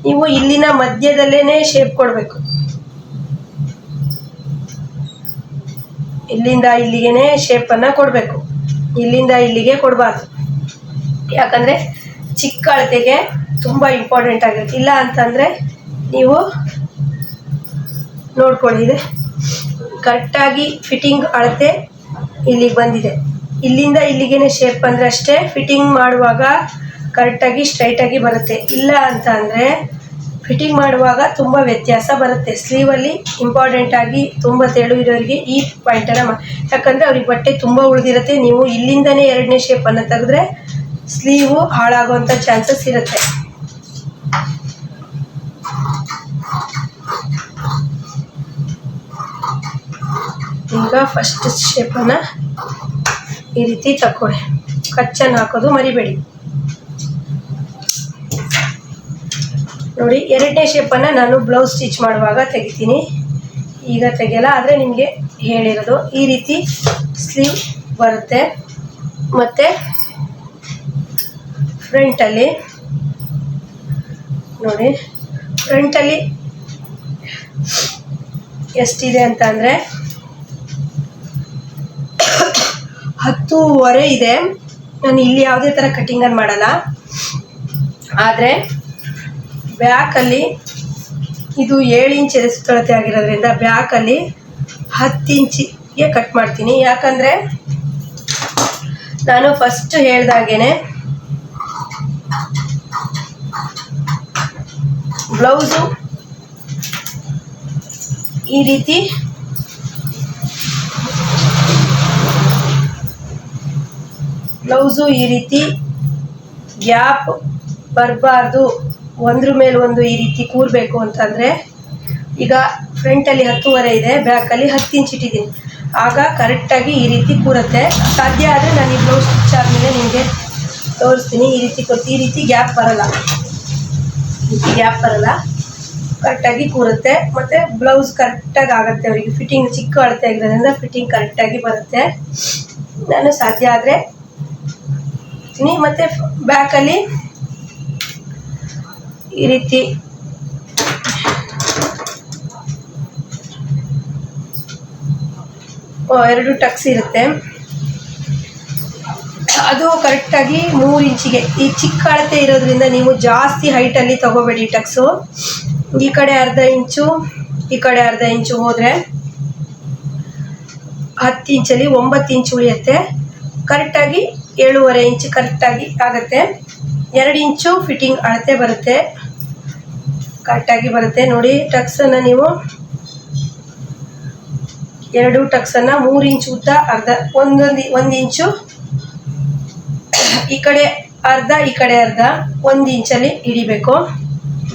ನೀವು ಇಲ್ಲಿನ ಮಧ್ಯದಲ್ಲೇ ಶೇಪ್ ಕೊಡಬೇಕು. ಇಲ್ಲಿಂದ ಇಲ್ಲಿಗೆ ಶೇಪನ್ನು ಕೊಡಬೇಕು, ಇಲ್ಲಿಂದ ಇಲ್ಲಿಗೆ ಕೊಡಬಾರ್ದು. ಯಾಕಂದರೆ ಚಿಕ್ಕ ಅಳತೆಗೆ ತುಂಬ ಇಂಪಾರ್ಟೆಂಟ್ ಆಗಿರುತ್ತೆ. ಇಲ್ಲ ಅಂತಂದರೆ ನೀವು ನೋಡ್ಕೊಳ್ಳಿ, ಇದೆ ಕರೆಕ್ಟಾಗಿ ಫಿಟ್ಟಿಂಗ್ ಅಳತೆ ಇಲ್ಲಿಗೆ ಬಂದಿದೆ. ಇಲ್ಲಿಂದ ಇಲ್ಲಿಗೆ ಶೇಪ್ ಬಂದರೆ ಅಷ್ಟೇ ಫಿಟ್ಟಿಂಗ್ ಮಾಡುವಾಗ ಕರೆಕ್ಟಾಗಿ ಸ್ಟ್ರೈಟಾಗಿ ಬರುತ್ತೆ. ಇಲ್ಲ ಅಂತ ಅಂದರೆ ಫಿಟ್ಟಿಂಗ್ ಮಾಡುವಾಗ ತುಂಬ ವ್ಯತ್ಯಾಸ ಬರುತ್ತೆ. ಸ್ಲೀವಲ್ಲಿ ಇಂಪಾರ್ಟೆಂಟಾಗಿ ತುಂಬ ತೆಳು ಇರೋರಿಗೆ ಈ ಪಾಯಿಂಟನ್ನು ಯಾಕಂದರೆ ಅವ್ರಿಗೆ ಬಟ್ಟೆ ತುಂಬ ಉಳಿದಿರುತ್ತೆ. ನೀವು ಇಲ್ಲಿಂದನೇ 2ನೇ ಶೇಪನ್ನು ತೆಗೆದ್ರೆ ಸ್ಲೀವು ಹಾಳಾಗುವಂಥ ಚಾನ್ಸಸ್ ಇರುತ್ತೆ. ಈಗ ಫಸ್ಟ್ ಶೇಪನ್ನು ಈ ರೀತಿ ತಕ್ಕೊಳ್ಳಿ. ಕಚ್ಚನ್ನು ಹಾಕೋದು ಮರಿಬೇಡಿ. ನೋಡಿ, 2ನೇ ಶೇಪನ್ನು ನಾನು ಬ್ಲೌಸ್ ಸ್ಟಿಚ್ ಮಾಡುವಾಗ ತೆಗಿತೀನಿ, ಈಗ ತೆಗೆಯಲ್ಲ. ಆದರೆ ನಿಮಗೆ ಹೇಳಿರೋದು ಈ ರೀತಿ ಸ್ಲೀವ್ ಬರುತ್ತೆ. ಮತ್ತು ಫ್ರಂಟಲ್ಲಿ ನೋಡಿ, ಫ್ರಂಟಲ್ಲಿ ಎಷ್ಟಿದೆ ಅಂತ ಅಂದರೆ 10.5 ಇದೆ. ನಾನು ಇಲ್ಲಿ ಯಾವುದೇ ಥರ ಕಟ್ಟಿಂಗನ್ನು ಮಾಡಲ್ಲ. ಆದರೆ ಬ್ಯಾಕಲ್ಲಿ ಇದು 7 ಇಂಚ್ ಎದೆ ಸುತ್ತಳತೆ ಆಗಿರೋದ್ರಿಂದ ಬ್ಯಾಕಲ್ಲಿ 10 ಇಂಚಿಗೆ ಕಟ್ ಮಾಡ್ತೀನಿ. ಯಾಕಂದರೆ ನಾನು ಫಸ್ಟ್ ಹೇಳ್ದಾಗೇನೆ ಬ್ಲೌಸು ಈ ರೀತಿ ಗ್ಯಾಪ್ ಬರಬಾರ್ದು, ಒಂದ್ರ ಮೇಲೆ ಒಂದು ಈ ರೀತಿ ಕೂರಬೇಕು ಅಂತಂದರೆ, ಈಗ ಫ್ರಂಟಲ್ಲಿ 10.5 ಇದೆ, ಬ್ಯಾಕಲ್ಲಿ 10 ಇಂಚ್ ಇಟ್ಟಿದ್ದೀನಿ. ಆಗ ಕರೆಕ್ಟಾಗಿ ಈ ರೀತಿ ಕೂರುತ್ತೆ. ಸಾಧ್ಯ ಆದರೆ ನಾನು ಈ ಬ್ಲೌಸ್ ಸ್ಟಿಚ್ ಆದಮೇಲೆ ನಿಮಗೆ ತೋರಿಸ್ತೀನಿ. ಈ ರೀತಿ ಗ್ಯಾಪ್ ಬರಲ್ಲ, ಕರೆಕ್ಟಾಗಿ ಕೂರುತ್ತೆ. ಮತ್ತು ಬ್ಲೌಸ್ ಕರೆಕ್ಟಾಗಿ ಆಗುತ್ತೆ. ಅವರಿಗೆ ಫಿಟ್ಟಿಂಗ್ ಚಿಕ್ಕ ಅಳತೆ ಆಗಿರೋದ್ರಿಂದ ಫಿಟ್ಟಿಂಗ್ ಕರೆಕ್ಟಾಗಿ ಬರುತ್ತೆ. ನಾನು ಸಾಧ್ಯ ಆದರೆ ಮತ್ತು ಬ್ಯಾಕಲ್ಲಿ ಈ ರೀತಿ ಎರಡು ಟಕ್ಸ್ ಇರುತ್ತೆ. ಅದು ಕರೆಕ್ಟಾಗಿ 3 ಇಂಚಿಗೆ. ಈ ಚಿಕ್ಕ ಅಳತೆ ಇರೋದ್ರಿಂದ ನೀವು ಜಾಸ್ತಿ ಹೈಟಲ್ಲಿ ತಗೋಬೇಡಿ ಟಕ್ಸು. ಈ ಕಡೆ ಅರ್ಧ ಇಂಚು, ಈ ಕಡೆ ಅರ್ಧ ಇಂಚು ಹೋದರೆ 10 ಇಂಚಲ್ಲಿ 9 ಇಂಚು ಉಳಿಯುತ್ತೆ. ಕರೆಕ್ಟಾಗಿ 7.5 ಇಂಚು ಕರೆಕ್ಟಾಗಿ ಆಗುತ್ತೆ. 2 ಇಂಚು ಫಿಟ್ಟಿಂಗ್ ಅಳತೆ ಬರುತ್ತೆ, ಕರೆಕ್ಟಾಗಿ ಬರುತ್ತೆ. ನೋಡಿ, ಟಕ್ಸನ್ನು ನೀವು 2 ಟಕ್ಸನ್ನು 3 ಇಂಚು ಉದ್ದ, ಅರ್ಧ 1 ಇಂಚು ಈ ಕಡೆ ಅರ್ಧ, ಈ ಕಡೆ ಅರ್ಧ 1 ಇಂಚಲ್ಲಿ ಹಿಡಿಬೇಕು.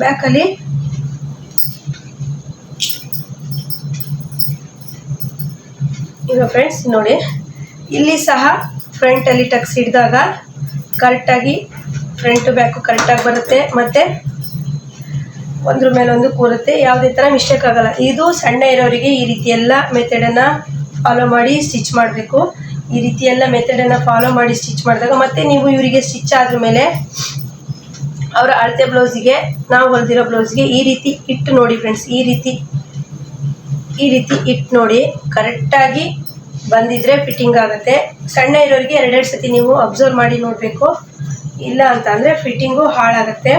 ಬ್ಯಾಕಲ್ಲಿ ಈಗ ಫ್ರೆಂಡ್ಸ್ ನೋಡಿ, ಇಲ್ಲಿ ಸಹ ಫ್ರಂಟಲ್ಲಿ ಟಕ್ಸ್ ಹಿಡಿದಾಗ ಕರೆಕ್ಟಾಗಿ ಫ್ರಂಟು ಬ್ಯಾಕು ಕರೆಕ್ಟಾಗಿ ಬರುತ್ತೆ. ಮತ್ತು ಒಂದ್ರ ಮೇಲೆ ಒಂದು ಕೂರುತ್ತೆ, ಯಾವುದೇ ಥರ ಮಿಸ್ಟೇಕ್ ಆಗೋಲ್ಲ. ಇದು ಸಣ್ಣ ಇರೋರಿಗೆ ಈ ರೀತಿ ಎಲ್ಲ ಮೆಥಡನ್ನು ಫಾಲೋ ಮಾಡಿ ಸ್ಟಿಚ್ ಮಾಡಬೇಕು. ಈ ರೀತಿ ಎಲ್ಲ ಮೆಥಡನ್ನು ಫಾಲೋ ಮಾಡಿ ಸ್ಟಿಚ್ ಮಾಡಿದಾಗ ಮತ್ತೆ ನೀವು ಇವರಿಗೆ ಸ್ಟಿಚ್ ಆದ್ರ ಮೇಲೆ ಅವರ ಅಳತೆ ಬ್ಲೌಸಿಗೆ, ನಾವು ಹೊಲಿದಿರೋ ಬ್ಲೌಸ್ಗೆ ಈ ರೀತಿ ಇಟ್ಟು ನೋಡಿ ಫ್ರೆಂಡ್ಸ್. ಈ ರೀತಿ ಇಟ್ಟು ನೋಡಿ, ಕರೆಕ್ಟಾಗಿ ಬಂದಿದ್ರೆ ಫಿಟ್ಟಿಂಗ್ ಆಗುತ್ತೆ. ಸಣ್ಣ ಇರೋರಿಗೆ 2 ಸತಿ ನೀವು ಅಬ್ಸರ್ವ್ ಮಾಡಿ ನೋಡಬೇಕು, ಇಲ್ಲ ಅಂತ ಅಂದರೆ ಫಿಟ್ಟಿಂಗು ಹಾಳಾಗುತ್ತೆ.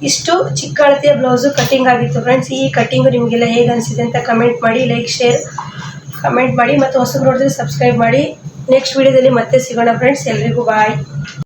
ಇಷ್ಟು ಚಿಕ್ಕ ಅಳತೆಯ ಬ್ಲೌಸು ಕಟ್ಟಿಂಗ್ ಆಗಿತ್ತು ಫ್ರೆಂಡ್ಸ್. ಈ ಕಟ್ಟಿಂಗು ನಿಮಗೆಲ್ಲ ಹೇಗೆ ಅನಿಸಿದೆ ಅಂತ ಕಮೆಂಟ್ ಮಾಡಿ, ಲೈಕ್ ಶೇರ್ ಕಮೆಂಟ್ ಮಾಡಿ, ಮತ್ತು ಹೊಸಬ್ರು ನೋಡಿದ್ರೆ ಸಬ್ಸ್ಕ್ರೈಬ್ ಮಾಡಿ. ನೆಕ್ಸ್ಟ್ ವಿಡಿಯೋದಲ್ಲಿ ಮತ್ತೆ ಸಿಗೋಣ ಫ್ರೆಂಡ್ಸ್. ಎಲ್ರಿಗೂ ಬಾಯ್.